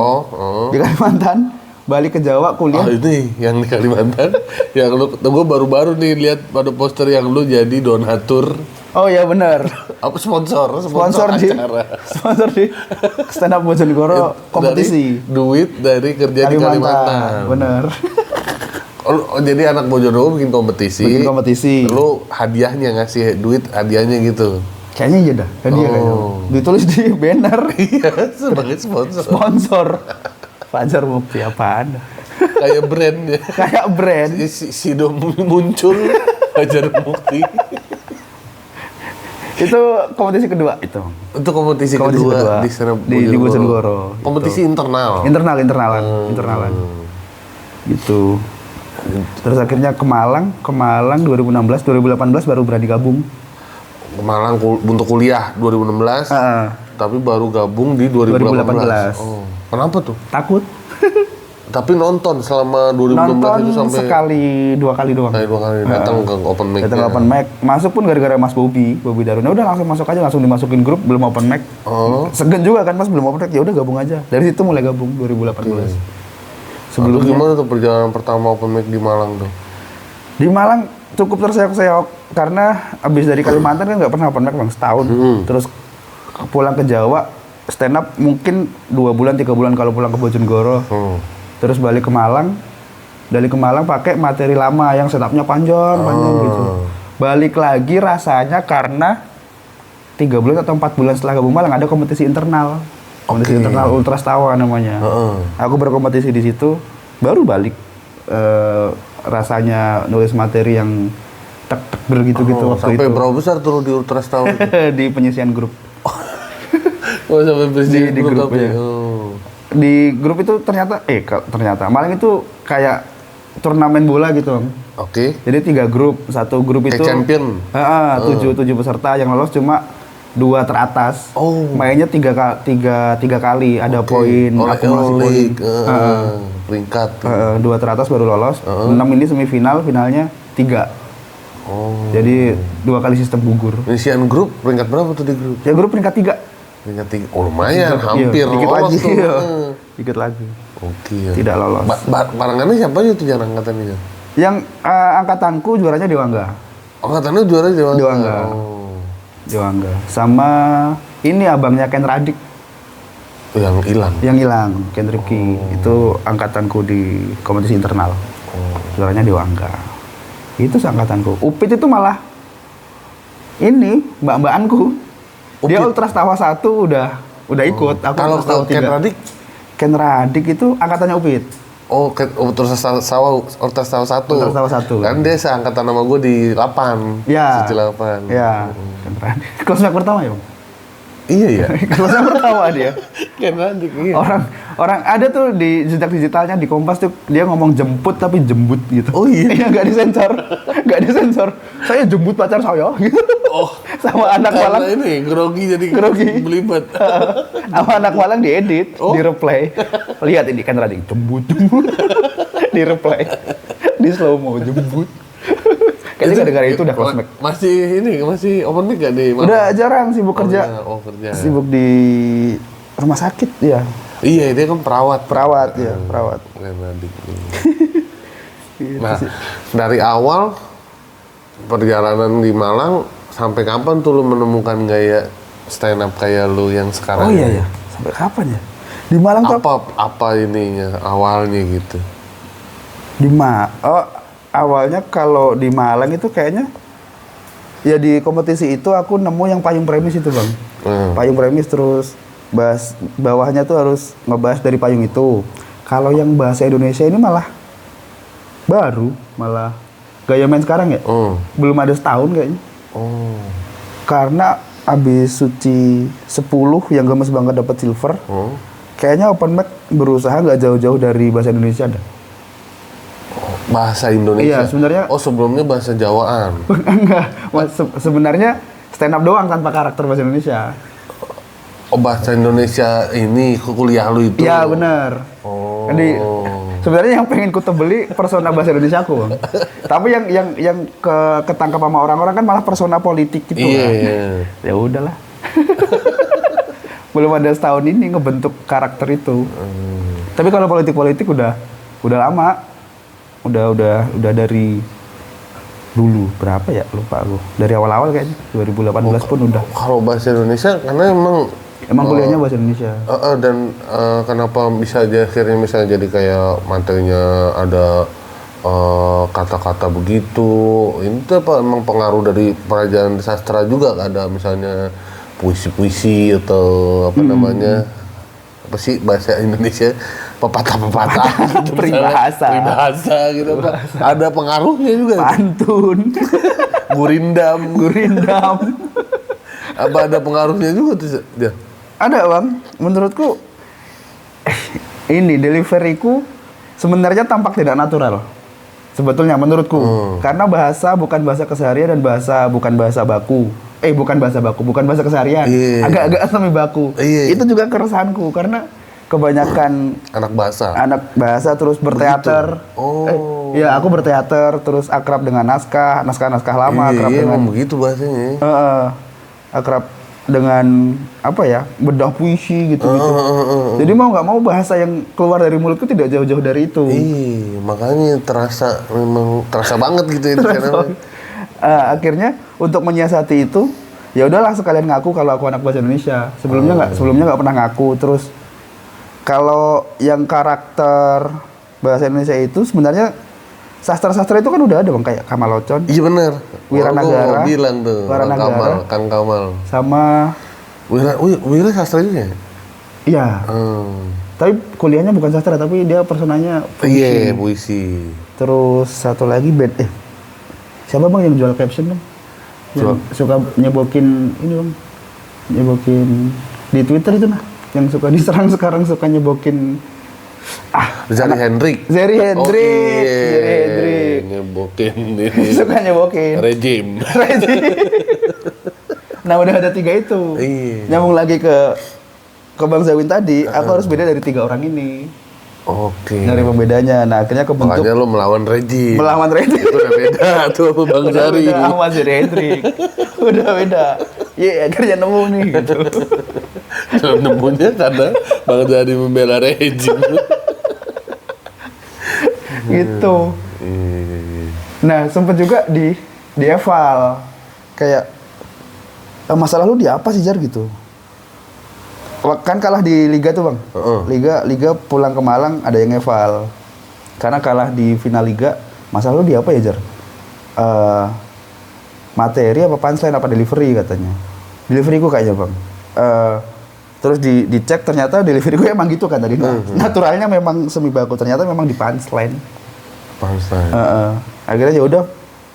B: Di Kalimantan. Balik ke Jawa kuliah.
A: Ini yang di Kalimantan. Yang lu tunggu baru-baru nih lihat pada poster yang lu jadi donatur.
B: Oh iya benar.
A: Apa sponsor
B: acara. Sponsor di stand up Bojonegoro kompetisi.
A: Duit dari kerja di Kalimantan.
B: Benar.
A: Jadi anak Bojonegoro bikin kompetisi. Lu hadiahnya ngasih duit hadiahnya gitu.
B: Kayaknya iya dah, hadiah kayaknya. Ditulis di banner.
A: Iya, sebagai
B: Sponsor. Fajar Mukti apaan?
A: Kayak brand ya.
B: Kayak brand.
A: Si muncul Fajar Mukti.
B: Itu kompetisi kedua itu.
A: Itu kompetisi kedua
B: di Bojonegoro.
A: Kompetisi
B: gitu. Internalan. Gitu. Terus akhirnya ke Malang 2016, 2018 baru berani gabung.
A: Ke Malang untuk kuliah 2016. Tapi baru gabung di 2018. Kenapa tuh?
B: Takut.
A: Tapi nonton selama 2016 itu sampai
B: sekali 2 kali doang.
A: Datang ke open mic.
B: Masuk pun gara-gara Mas Bobby Daruna. Udah langsung masuk aja, langsung dimasukin grup, belum open mic. Segen juga kan Mas, belum open mic. Ya udah gabung aja. Dari situ mulai gabung 2018.
A: Sebelumnya gimana tuh perjalanan pertama open mic di Malang tuh?
B: Di Malang cukup terseok-seok karena abis dari Kalimantan kan nggak pernah open mic bang, setahun. Terus pulang ke Jawa stand up mungkin 2 bulan 3 bulan kalau pulang ke Bojonegoro. Terus balik ke Malang. Dari ke Malang pakai materi lama yang setupnya panjang gitu. Balik lagi rasanya karena 3 bulan atau 4 bulan setelah gabung Malang ada kompetisi internal. Kompetisi internal Ultras Tawa namanya. Aku berkompetisi di situ, baru balik. Rasanya nulis materi yang tek-tek gitu-gitu waktu
A: sampai
B: itu.
A: Berapa besar tuh di Ultras Tawa?
B: Di penyisian grup.
A: Sampai penyisian
B: di grup ya. Di grup itu ternyata Malang itu kayak turnamen bola gitu, Bang. Jadi 3 grup, satu grup itu
A: champion.
B: 7 peserta yang lolos cuma 2 teratas. Mainnya 3 kali, ada poin, akumulasi poin.
A: Peringkat.
B: 2 teratas baru lolos. 6 ini semifinal, finalnya 3. Jadi 2 kali sistem gugur.
A: Penyisian grup peringkat berapa tuh di grup?
B: Ya grup peringkat 3.
A: Peringkat 3. Lumayan, hampir
B: dikit
A: lolos
B: lagi.
A: tuh.
B: Dikit lagi. Tidak lolos.
A: Barengannya siapa aja tuh yang angkatannya?
B: Yang angkatanku juaranya Dewangga.
A: Angkatannya juaranya Dewangga.
B: Dewangga. Sama ini abangnya Ken Radik. Yang hilang, Ken Rifki. Itu angkatanku di kompetisi internal. Juaranya Dewangga. Itu seangkatanku. Upit itu malah ini mbak-mbakanku. Dia Ultras Tawa 1 udah ikut. Aku
A: kalau
B: Ultras Tawa 3.
A: Ken Radik?
B: Ken Radik itu angkatannya Upit.
A: Terus Sawah 1.
B: Ultras Sawah 1.
A: Kan dia seangkatan sama gue di 8.
B: Ya.
A: Suci 8.
B: Ya. Kelas pertama ya, Bang?
A: Iya ya.
B: Kelas pertama dia.
A: Kan Randik, iya.
B: Orang ada tuh di jejak digitalnya di Kompas tuh dia ngomong jemput tapi jembut gitu.
A: Oh iya.
B: Iya, nggak disensor. Saya jemput pacar saya gitu.
A: Oh.
B: Sama anak Malang.
A: Karena ini grogi jadi belibet.
B: Sama anak Malang diedit, di replay. Lihat ini kan Randik jembut. Di replay. Di slow mo jembut. Kayaknya gara-gara itu udah close mic.
A: Masih open mic gak di mana?
B: Udah jarang sibuk kerja.
A: Kerja.
B: Sibuk di rumah sakit ya.
A: Iya, dia kan perawat.
B: Perawat.
A: Nah, dari awal perjalanan di Malang sampai kapan tuh lu menemukan gaya stand up kayak lu yang sekarang?
B: Oh iya ya. Sampai kapan ya? Di Malang tuh
A: apa ininya awalnya gitu?
B: Awalnya kalau di Malang itu kayaknya ya di kompetisi itu aku nemu yang payung premis itu, Bang. Payung premis terus bawahnya tuh harus ngebahas dari payung itu. Kalau yang bahasa Indonesia ini malah baru, malah gaya main sekarang ya. Belum ada setahun kayaknya. Karena abis Suci 10 yang gemes banget dapat silver. Kayaknya open mic berusaha nggak jauh-jauh dari bahasa Indonesia ada.
A: Bahasa Indonesia?
B: Iya, sebenarnya.
A: Sebelumnya bahasa Jawaan?
B: Enggak, sebenarnya stand up doang tanpa karakter bahasa Indonesia.
A: Bahasa Indonesia ini kuliah lu itu?
B: Iya, benar. Jadi sebenarnya yang pengen ku tebeli persona bahasa Indonesia aku, Bang. Tapi yang ketangkap sama orang-orang kan malah persona politik gitu.
A: Iya.
B: Ya udahlah. Belum ada setahun ini ngebentuk karakter itu. Tapi kalau politik udah lama. Udah dari dulu berapa ya, lupa aku. Dari awal-awal kayaknya 2018 pun udah.
A: Kalau bahasa Indonesia karena emang
B: kuliahnya bahasa Indonesia.
A: Dan kenapa bisa akhirnya misalnya jadi kayak materinya ada kata-kata begitu. Ini tuh apa emang pengaruh dari pelajaran sastra juga, ada misalnya puisi-puisi atau apa namanya? Apa sih bahasa Indonesia? Pepatah-pepatah gitu, peribahasa gitu. Ada pengaruhnya juga.
B: Pantun.
A: Gurindam. Apa ada pengaruhnya juga tuh dia?
B: Ada, Bang. Menurutku ini deliveryku sebenarnya tampak tidak natural. Sebetulnya menurutku. Karena bahasa bukan bahasa keseharian dan bukan bahasa baku. Bukan bahasa keseharian. Agak-agak semi baku. Itu juga keresahanku karena kebanyakan anak bahasa terus berteater. Ya aku berteater terus akrab dengan naskah lama, akrab dengan
A: begitu bahasanya.
B: Akrab dengan apa ya, bedah puisi gitu. Jadi mau nggak mau bahasa yang keluar dari mulutku tidak jauh-jauh dari itu.
A: Makanya memang terasa banget gitu itu.
B: Akhirnya untuk menyiasati itu, ya udahlah sekalian ngaku kalau aku anak bahasa Indonesia. Sebelumnya nggak pernah ngaku. Terus kalau yang karakter bahasa Indonesia itu sebenarnya sastra-sastra itu kan udah ada, Bang, kayak Kamalocon.
A: Iya benar.
B: Wiranagara.
A: Bilang tuh. Kang Kamal.
B: Sama
A: Wira sastra juga ya?
B: Iya. Tapi kuliahnya bukan sastra, tapi dia personanya puisi.
A: Puisi.
B: Terus satu lagi siapa, Bang, yang jual caption, Bang? Yang suka nyebokin ini, Bang. Nyebokin di Twitter itu nah. Yang suka diserang sekarang suka nyebokin
A: Zari Hendrik. Nyebokin ini.
B: Suka nyebokin
A: Rejim.
B: Nah, udah ada 3 itu. Nyambung lagi ke Bang Zawin tadi, aku harus beda dari 3 orang ini. Nyari pembedanya. Nah, akhirnya kebentuk.
A: Makanya lo melawan rejim. Itu udah beda tuh Bang Zari.
B: Udah sama Zari Hendrik. Udah beda. Akhirnya nemu nih gitu.
A: Nemunya karena Bang Zari membela rejim.
B: Gitu. Nah, sempet juga di eval. Kayak masalah lu di apa sih, Jar, gitu. Kan kalah di Liga tuh, Bang. Liga pulang ke Malang ada yang eval. Karena kalah di final Liga, masalah lu di apa ya, Jar? Materi apa punchline apa delivery katanya. Delivery ku kayaknya, Bang. Terus dicek ternyata delivery gue emang gitu kan tadi. Naturalnya memang semi baku, ternyata memang di punchline. Akhirnya ya udah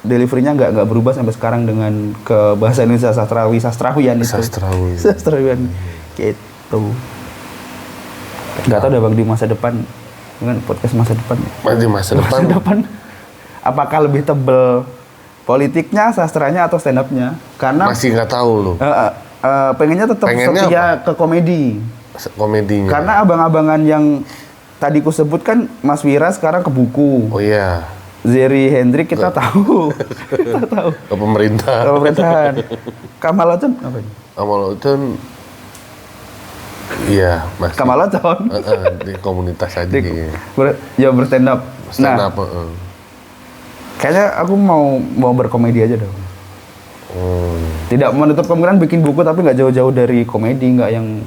B: deliverynya nggak berubah sampai sekarang dengan ke bahasa Indonesia sastrawian itu. Sastrawian gitu. Nggak tahu deh Bang di masa depan dengan podcast masa depan.
A: Di masa depan.
B: Apakah lebih tebel politiknya, sastranya atau stand up-nya? Karena
A: masih nggak tahu loh.
B: Pengennya tetap setia ke komedinya. Karena abang-abangan yang tadi ku sebut kan Mas Wira sekarang ke buku.
A: Oh iya.
B: Zeri Hendrik kita tahu.
A: Ke pemerintahan.
B: Kamal Ocon apa ini?
A: Kamal Ocon iya, Mas.
B: Kamal Ocon.
A: Di komunitas aja.
B: Berstand up. Kayaknya aku mau berkomedi aja dong. Tidak menutup kemungkinan bikin buku tapi nggak jauh-jauh dari komedi, nggak yang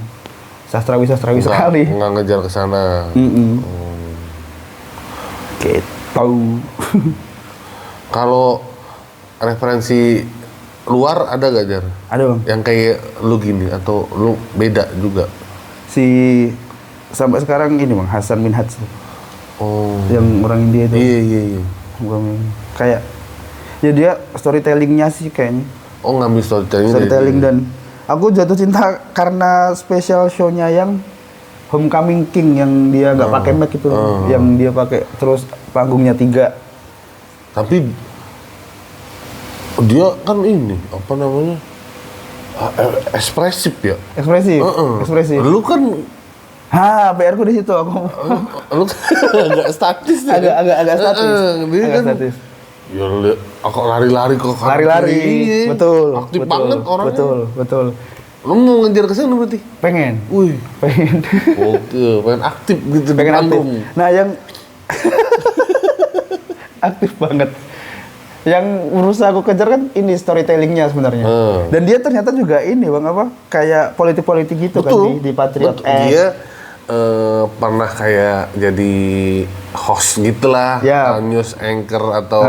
B: sastrawi sekali.
A: Nggak ngejar ke sana.
B: Gitu.
A: Kalau referensi luar ada gak, Jar?
B: Ada Bang.
A: Yang kayak lu gini atau lu beda juga?
B: Sampai sekarang ini Bang, Hasan Minhaj. Yang orang India itu.
A: Iya.
B: Kayak ya dia storytellingnya sih kayaknya.
A: Ngambil
B: storytelling dan aku jatuh cinta karena special show-nya yang Homecoming King yang dia nggak pakai mic itu, yang dia pakai terus panggungnya 3.
A: Tapi dia kan ini apa namanya ekspresif ya.
B: Ekspresif. Lu
A: kan
B: PR ku di situ aku.
A: Lu agak statis ya.
B: Agak statis.
A: Dia kan statis. Ya aku lari-lari kok.
B: Lari-lari. Betul.
A: Aktif banget orangnya.
B: Betul.
A: Lu mau ngejar ke sana berarti?
B: Pengen.
A: Oke, pengen aktif gitu.
B: Pengen aktif. Nah, yang aktif banget. Yang berusaha aku kejar kan ini storytellingnya sebenarnya. Dan dia ternyata juga ini Bang kayak politik-politik gitu. Betul. Kan di Patriot Act.
A: Dia pernah kayak jadi host gitulah, news anchor atau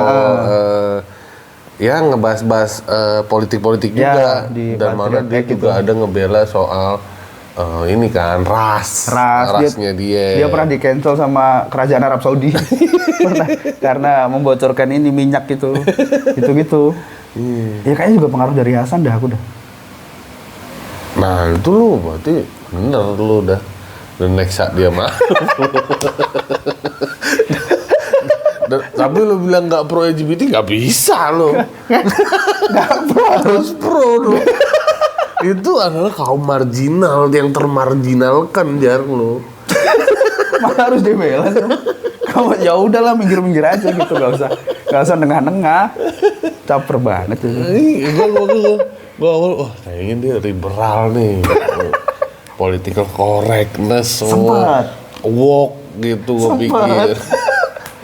A: ya ngebahas-bahas politik-politik juga. Dan mana dia juga ada ngebela soal ini kan rasnya dia
B: pernah di-cancel sama kerajaan Arab Saudi. Pernah karena membocorkan ini minyak gitu. Gitu. Ya kayaknya juga pengaruh dari Hasan dah aku dah.
A: Nah, itu lu berarti bener lu dah. Dan next saat dia mah. Tapi lu bilang nggak pro LGBT nggak bisa lo.
B: Nggak pro,
A: harus pro lo. Itu adalah kaum marginal yang termarginalkan Jar lo.
B: Malah harus dibela. Kamu ya udahlah minggir-minggir aja gitu, nggak usah nengah-nengah. Caper banget itu.
A: Gue awal kayaknya dia liberal nih. Political correctness,
B: sempat
A: woke gitu gue pikir.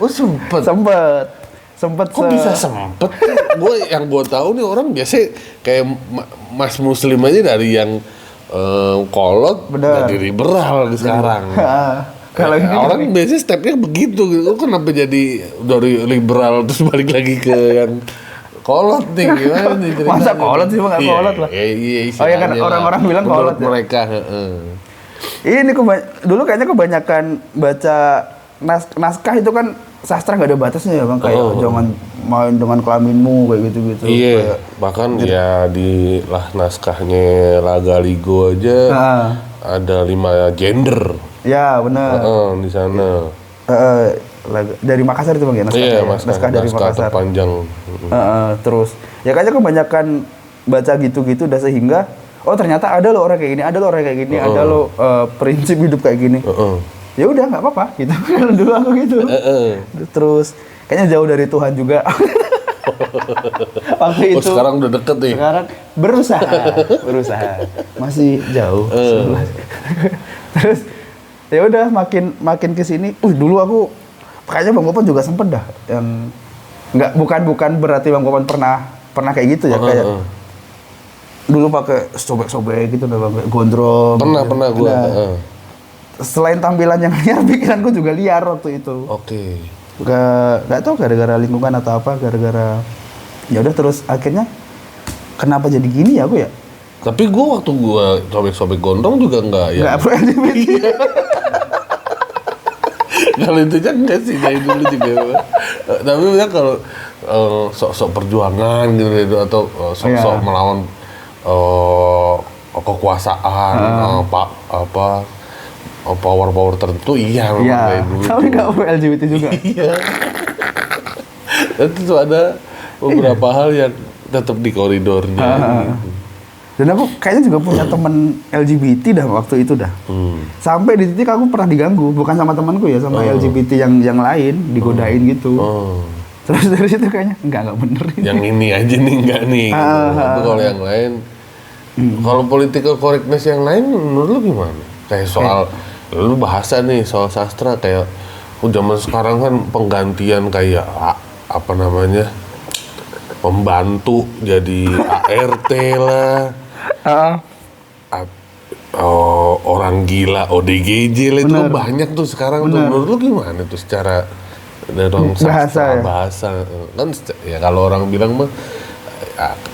B: Sempet.
A: Kok bisa sempet? Yang gue tahu nih orang biasa kayak Mas Muslim aja dari yang kolot jadi liberal sekarang. Kalau orang biasanya stepnya begitu gitu. Kenapa jadi dari liberal terus balik lagi ke yang kolot nih gimana nih?
B: Masa kolot sih nggak kolot lah.
A: Iya
B: kan orang-orang bilang kolot ya.
A: Mereka.
B: Ini dulu kayaknya kebanyakan baca naskah itu kan sastra nggak ada batasnya ya Bang, kayak jangan main dengan kelaminmu kayak gitu-gitu.
A: Iya, bahkan ya di naskahnya Laga Ligo aja ada 5 gender.
B: Ya benar.
A: Di sana.
B: Dari Makassar itu Bang ya naskah.
A: Iya,
B: naskah dari Makassar.
A: Panjang.
B: Terus ya kayaknya kebanyakan baca gitu-gitu udah sehingga ternyata ada loh orang kayak gini, ada loh orang kayak gini, ada loh prinsip hidup kayak gini. Ya udah nggak apa-apa gitu. Dulu aku gitu. Terus kayaknya jauh dari Tuhan juga. Waktu itu.
A: Sekarang udah deket nih.
B: Sekarang berusaha. Masih jauh. Terus ya udah makin kesini. Dulu aku kayaknya Bang Popon juga sempet dah yang bukan berarti Bang Popon pernah kayak gitu ya kayak dulu pakai sobek-sobek gitu udah pakai gondrong.
A: Pernah gue.
B: Selain tampilan yang liar, pikiranku juga liar waktu itu.
A: Oke.
B: Gak tahu gara-gara lingkungan atau apa, gara-gara ya udah terus akhirnya kenapa jadi gini ya aku ya?
A: Tapi waktu gue sobek-sobek gondrong juga nggak ya.
B: Nggak pro LGBT.
A: Kalau itu aja enggak sih dari dulu juga. Tapi ya kalau sok-sok perjuangan gitu atau sok-sok melawan kekuasaan power tertentu memang dari dulu.
B: Tapi nggak pro LGBT juga.
A: Iya. Dan itu ada beberapa hal yang tetap di koridornya.
B: Dan aku kayaknya juga punya temen LGBT dah waktu itu dah. Sampai di titik aku pernah diganggu, bukan sama temanku ya, sama LGBT yang lain, digodain gitu. Terus dari situ kayaknya enggak bener.
A: Yang ini aja nih enggak nih. Gitu. Tapi kalau yang lain, kalau political correctness yang lain menurut lu gimana? Kayak soal lu bahasa nih, soal sastra kayak zaman sekarang kan penggantian kayak apa namanya? Pembantu jadi ART lah. Orang gila ODGJ lah itu kan banyak tuh sekarang tuh. Menurut lu gimana tuh secara bahasa kan ya kalau orang bilang mah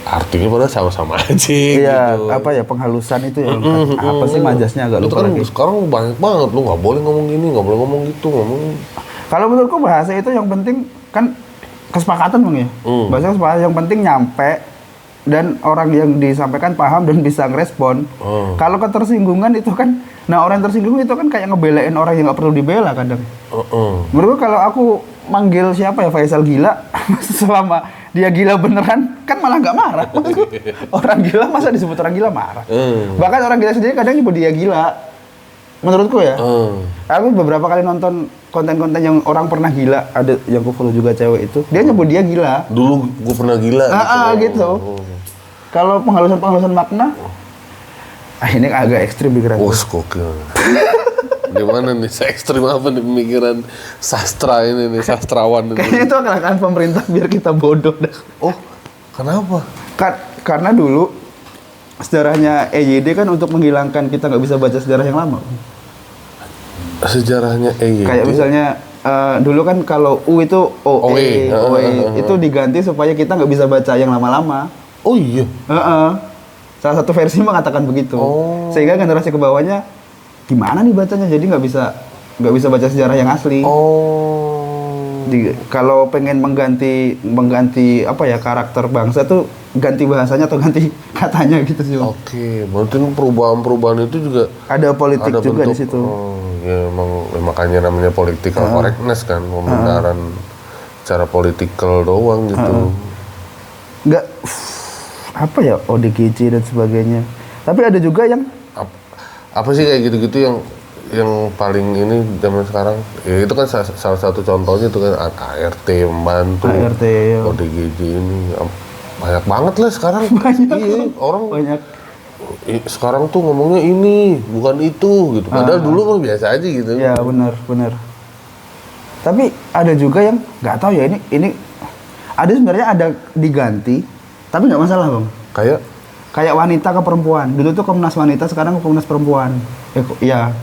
A: artinya pada sama-sama aja gitu.
B: Apa ya penghalusan itu ya apa sih majasnya agak lupa
A: kan
B: lagi.
A: Sekarang banyak banget lu nggak boleh ngomong gini, nggak boleh ngomong gitu,
B: Kalau menurutku bahasa itu yang penting kan kesepakatan Bang ya. Bahasa kesepakatan yang penting nyampe dan orang yang disampaikan paham dan bisa ngerespon. Kalau ketersinggungan itu kan, orang yang tersinggung itu kan kayak ngebelain orang yang nggak perlu dibela kadang. Menurutku kalau aku manggil siapa ya Faisal gila, selama dia gila beneran kan malah nggak marah. Orang gila masa disebut orang gila marah. Bahkan orang gila sendiri kadang nyebut dia gila. Menurutku ya. Aku beberapa kali nonton konten-konten yang orang pernah gila, ada yang aku follow juga cewek itu, dia nyebut dia gila.
A: Dulu gue pernah gila.
B: Gitu. Kalau penghalusan makna, ini agak ekstrim pikiran.
A: Gokil. Gimana nih, se-ekstrim apa nih pemikiran sastra ini nih, sastrawan ini?
B: Kayaknya itu akan pemerintah biar kita bodoh dah.
A: Oh, kenapa?
B: Karena dulu sejarahnya EYD kan untuk menghilangkan kita nggak bisa baca sejarah yang lama.
A: Sejarahnya EYD?
B: Kayak misalnya dulu kan kalau U itu OE itu diganti supaya kita nggak bisa baca yang lama-lama.
A: Oh iya?
B: Salah satu versi mengatakan begitu. Sehingga generasi ke bawahnya gimana nih bacanya, jadi nggak bisa baca sejarah yang asli. Kalau pengen mengganti apa ya karakter bangsa tuh ganti bahasanya atau ganti katanya gitu sih.
A: Oke, berarti perubahan-perubahan itu juga
B: ada politik juga di situ.
A: Ya makanya namanya political correctness kan, pembenaran secara politikal doang gitu.
B: Nggak apa ya ODGJ dan sebagainya. Tapi ada juga yang
A: apa sih kayak gitu-gitu yang paling ini zaman sekarang ya itu kan salah satu contohnya itu kan ART membantu ODGJ ini banyak banget lah sekarang. Iya, orang
B: banyak
A: sekarang tuh ngomongnya ini bukan itu gitu, padahal dulu mah biasa aja gitu.
B: Ya benar. Tapi ada juga yang nggak tahu ya, ini ada sebenarnya ada diganti tapi nggak masalah Bang. Kayak wanita ke perempuan. Dulu tuh Komnas Wanita, sekarang Komnas Perempuan. Iya.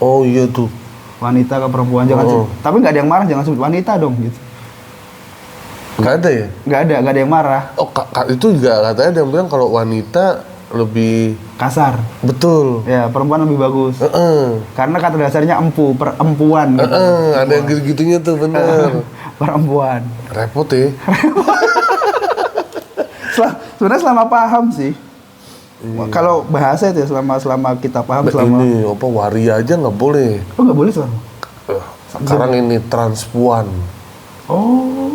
A: Oh iya tuh.
B: Wanita ke perempuan jangan tapi nggak ada yang marah, jangan sebut wanita dong gitu.
A: Nggak ada ya?
B: Nggak ada yang marah.
A: Oh itu juga katanya ada yang bilang kalau wanita lebih
B: kasar.
A: Betul.
B: Ya perempuan lebih bagus. Karena kata dasarnya perempuan.
A: Ada yang gitu-gitunya tuh bener.
B: Perempuan.
A: Repot ya.
B: Sebenarnya selama paham sih. Kalau bahasa itu ya selama kita paham
A: ini apa waria aja nggak boleh.
B: Oh nggak boleh selama.
A: Sekarang ini transpuan.
B: Oh.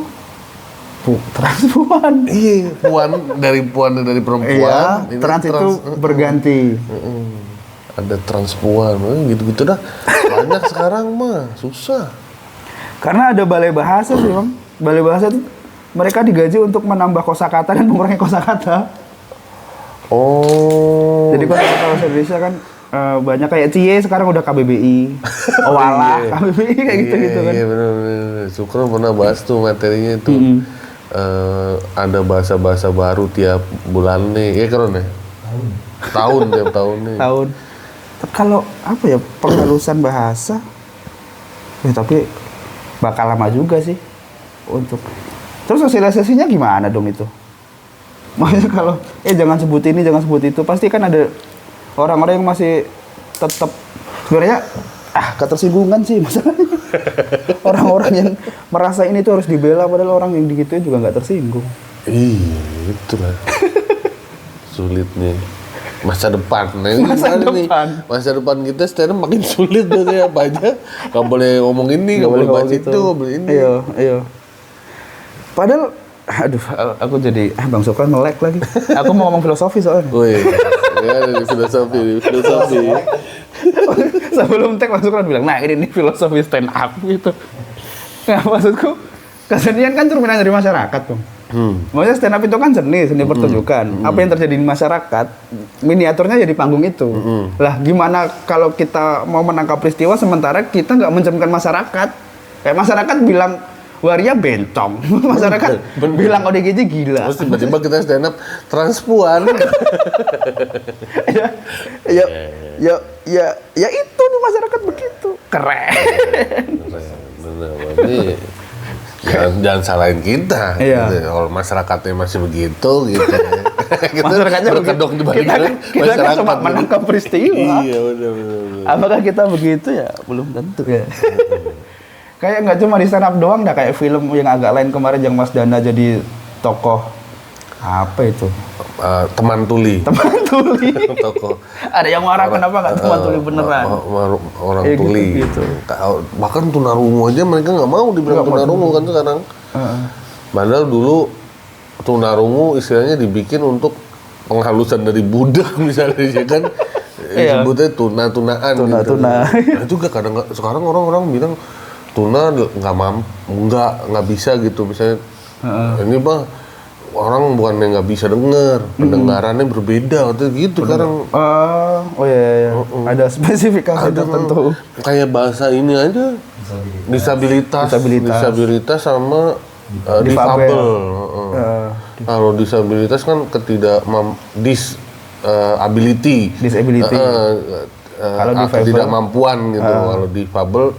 B: Transpuan.
A: Iya, puan dari perempuan.
B: Iya, trans itu berganti.
A: Ada transpuan, gitu-gitu dah. Banyak sekarang mah, susah.
B: Karena ada balai bahasa sih, Bang. Balai bahasa itu mereka digaji untuk menambah kosakata dan mengurangi kosakata.
A: Oh.
B: Jadi kalau bahasa Indonesia kan banyak kayak cie sekarang udah KBBI, Owala, KBBI kayak gitu-gitu kan. Iya
A: benar. Syukur pernah bahas tuh materinya itu. Ada bahasa-bahasa baru tiap bulan nih, ya keren ya? Tahun tiap tahun nih.
B: Tahun. Kalau apa ya penghalusan bahasa, ya tapi bakal lama juga sih untuk. Terus sosialisasinya gimana dong itu? Makanya kalau jangan sebut ini, jangan sebut itu, pasti kan ada orang-orang yang masih tetap sebenarnya ketersinggungan sih masalahnya. Orang-orang yang merasa ini tuh harus dibela, padahal orang yang digituin juga nggak tersinggung.
A: Iya, itulah. Sulitnya masa depan. Nah, masa depan kita sekarang makin sulit berarti apa aja. Gak boleh ngomong ini, gak boleh bahas itu, gak boleh ini.
B: Iya. Padahal, aku jadi Bang Sukran melek lagi. Aku mau ngomong filosofi soalnya.
A: Wih, ya ada filosofi.
B: Sebelum tag Bang Sukran bilang, nah ini filosofi stand up gitu. Nah maksudku, kesenian kan cerminan dari masyarakat tuh. Maksudnya stand up itu kan seni pertunjukan. Apa yang terjadi di masyarakat, miniaturnya jadi panggung itu. Lah gimana kalau kita mau menangkap peristiwa sementara kita nggak mencerminkan masyarakat? Kayak masyarakat bilang waria bencong, masyarakat bilang ODGJ gila.
A: Terus tiba-tiba kita stand up transpuan.
B: ya itu nih masyarakat begitu. Keren.
A: Bener. Jangan salahin kita.
B: Iya.
A: Gitu. Kalau masyarakatnya masih begitu gitu.
B: Masyarakatnya berkedok di balik kita kan cuma menangkap peristiwa.
A: Iya, benar.
B: Apakah kita begitu ya? Belum tentu ya. Kayak nggak cuma di stand up doang, dah kayak film yang agak lain kemarin yang Mas Dana jadi tokoh apa itu?
A: Teman tuli. Tokoh.
B: Ada yang marah kenapa nggak teman tuli beneran?
A: Orang tuli.
B: Gitu.
A: Bahkan tunarungu aja mereka nggak mau dibilang tunarungu kan sekarang. Padahal dulu tunarungu istilahnya dibikin untuk penghalusan dari budak misalnya ya kan. Disebutnya tuna-tunaan. Gitu. Nah juga kadang sekarang orang-orang bilang tuna nggak bisa gitu misalnya. Ini mah orang bukan yang nggak bisa dengar, pendengarannya berbeda atau gitu sekarang.
B: Iya. Ada spesifikasi tertentu.
A: Kayak bahasa ini aja, disabilitas sama difabel. Kalau disabilitas kan disability. Kalau ketidakmampuan gitu. Kalau difabel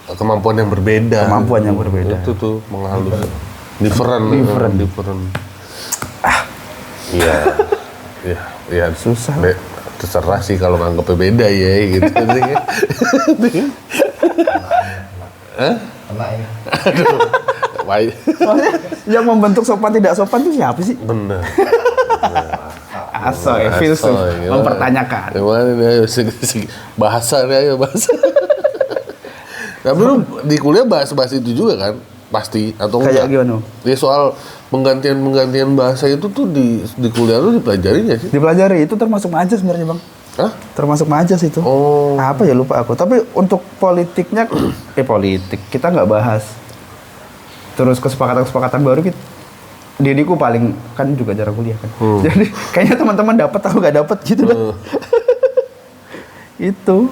A: kemampuan yang berbeda. Itu tuh menghalus. Different. Iya.
B: Susah.
A: Terserah sih kalau nganggapnya beda ya gitu. Aduh. Baik.
B: Maksudnya yang membentuk sopan tidak sopan itu siapa sih?
A: Bener.
B: Asoy, filsuf mempertanyakan.
A: Gimana nih ayo bahasa. Tapi lu di kuliah bahas itu juga kan? Pasti atau enggak?
B: Kayak gimana?
A: Ya soal penggantian bahasa itu tuh di kuliah lu dipelajari nggak sih?
B: Dipelajari, itu termasuk majas sebenarnya Bang.
A: Hah?
B: Termasuk majas itu.
A: Oh.
B: Apa ya lupa aku. Tapi untuk politiknya, politik kita nggak bahas. Terus kesepakatan baru kita. Diriku paling kan juga jarang kuliah kan. Jadi kayaknya teman-teman dapat aku nggak dapat gitu dah. Itu.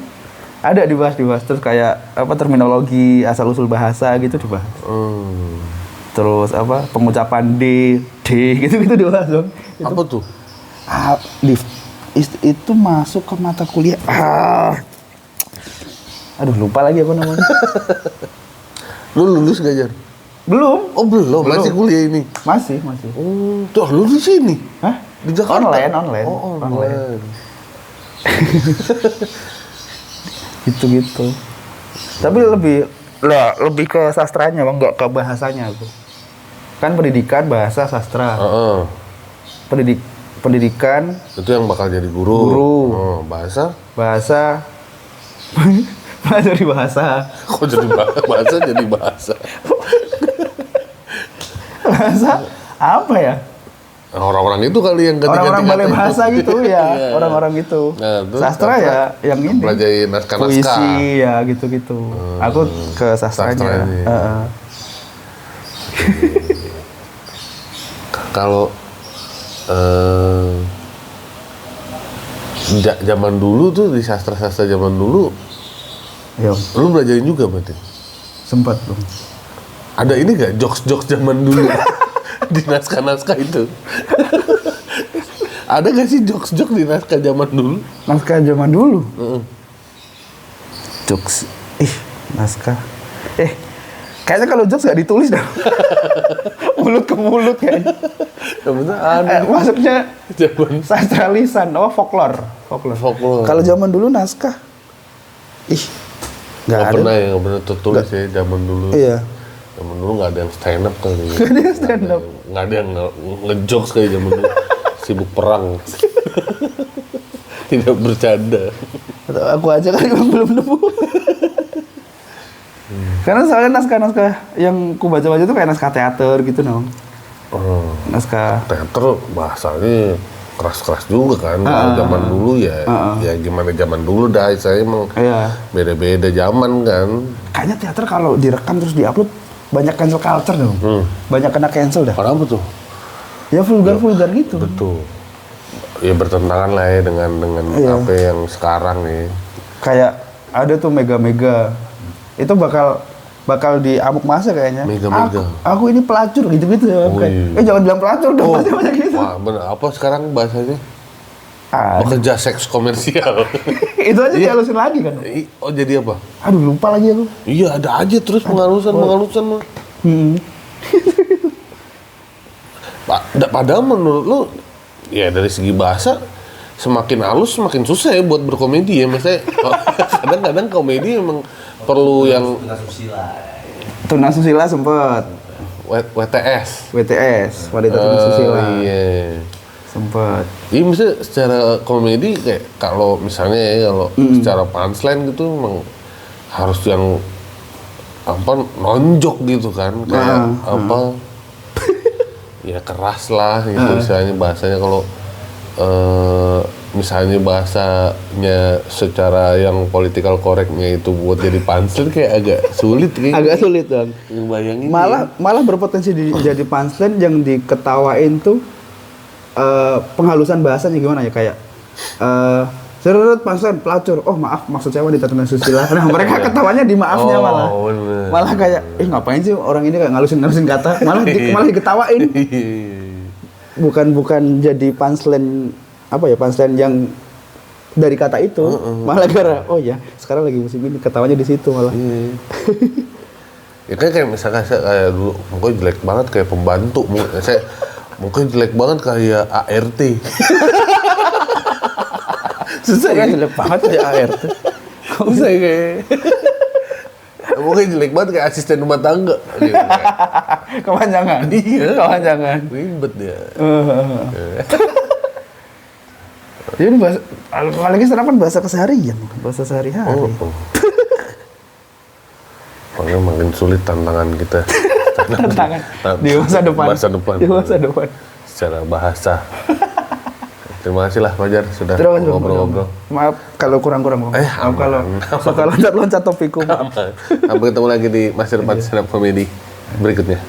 B: Ada dibahas terus kayak terminologi asal usul bahasa gitu dibahas. Terus pengucapan D gitu dibahas dong.
A: Apa tuh?
B: Itu masuk ke mata kuliah. Aduh lupa lagi apa namanya.
A: Lu lulus gak Jar?
B: Belum.
A: Oh belum. Masih kuliah ini?
B: Masih.
A: Oh, tuh lu di sini?
B: Hah?
A: Di Jakarta?
B: Online.
A: Oh, online.
B: Gitu. Tapi lebih ke sastranya Bang, nggak ke bahasanya aku. Kan pendidikan bahasa sastra. Pendidikan
A: itu yang bakal jadi guru. Oh, bahasa
B: jadi bahasa.
A: Kok jadi bahasa jadi bahasa?
B: Bahasa apa ya?
A: Orang-orang itu kali yang
B: orang-orang balai bahasa gitu ya. Orang-orang itu. Nah, sastra ya yang ini.
A: Pelajari naskah-naskah.
B: Puisi ya gitu-gitu. Aku ke sastranya.
A: Kalau zaman dulu tuh di sastra-sastra zaman dulu, lu belajarin juga berarti?
B: Sempat dong.
A: Ada ini gak jokes-jokes zaman dulu di naskah-naskah itu? Ada gak sih jokes-jokes di naskah zaman dulu?
B: Naskah zaman dulu? Jokes? Naskah. Kayaknya kalau jokes gak ditulis dah. Mulut ke mulut kayaknya.
A: Bener ada.
B: Masuknya
A: Zaman
B: sastra lisan, folklore.
A: folklore.
B: Kalau zaman dulu naskah, nggak ada.
A: Pernah ya, nggak pernah tertulis ya zaman dulu.
B: Iya.
A: Zaman dulu nggak ada yang stand up kali.
B: Nggak ada yang stand up.
A: Nggak ada yang ngejokes kayak zaman dulu. Sibuk perang. Tidak bercanda.
B: Atau aku aja kali yang belum nemu. Karena soalnya naskah-naskah yang ku baca-baca itu kayak naskah teater gitu, Nong. Naskah
A: Teater bahasanya keras-keras juga kan. Kalau zaman dulu ya gimana zaman dulu dah. Saya emang beda-beda zaman kan.
B: kayaknya teater kalau direkam terus diupload banyak cancel culture dong. Banyak kena cancel dah.
A: Kenapa tuh?
B: Ya vulgar gitu.
A: Betul. Ya bertentangan lah ya dengan apa yang sekarang nih.
B: Kayak ada tuh mega-mega. Itu bakal diamuk masa kayaknya.
A: Mega-mega.
B: Aku ini pelacur gitu-gitu ya. Jangan bilang pelacur dong, pasti banyak gitu.
A: Wah, bener. Apa sekarang bahasanya?
B: Ada.
A: Bekerja seks komersial.
B: Itu aja dihalusin lagi kan.
A: Oh, jadi apa?
B: Aduh, lupa lagi aku.
A: Iya, ada aja terus penghalusan mah. Padahal menurut lu ya dari segi bahasa semakin halus semakin susah ya buat berkomedi ya. Maksudnya kadang-kadang komedi emang perlu yang
B: Tuna Susila sempet.
A: WTS.
B: Wanita Tuna Susila.
A: Iya.
B: Sempet.
A: Iya, misalnya secara komedi kayak kalau misalnya ya kalau secara punchline gitu emang harus yang apa nonjok gitu kan kayak apa ya keras lah gitu misalnya bahasanya kalau misalnya bahasanya secara yang political correctnya itu buat jadi punchline kayak agak sulit kayaknya.
B: Agak sulit dong.
A: Ngebayangin
B: Malah berpotensi jadi punchline yang diketawain tuh penghalusan bahasanya gimana ya kayak serut punchline pelacur. Oh maaf maksud saya wanita tuna susila. Nah mereka ketawanya di maafnya malah.
A: Bener.
B: Malah kayak ngapain sih orang ini kayak ngalusin kata malah diketawain. Bukan jadi punchline punchline yang dari kata itu malah gara oh ya sekarang lagi musim ini ketawanya di situ malah.
A: Ya kayak misalkan saya kayak dulu mukanya jelek banget kayak pembantu, saya mukanya jelek banget kayak ART. Susah
B: kan jelek banget kayak ART.
A: Susah kayak mukanya jelek banget kayak asisten rumah tangga.
B: Kepanjangan.
A: Iya,
B: kepanjangan.
A: Ribet dia.
B: Jadi apalagi sekarang kan bahasa keseharian, bahasa sehari-hari.
A: Makanya makin sulit tantangan kita.
B: Tantangan di masa depan. Di masa depan.
A: Secara bahasa. Terima kasih lah Fajar sudah ngobrol-ngobrol.
B: Maaf kalau kurang-kurang. Maaf kalau suka loncat-loncat topikku.
A: Sampai ketemu lagi di masa depan stand up comedy berikutnya.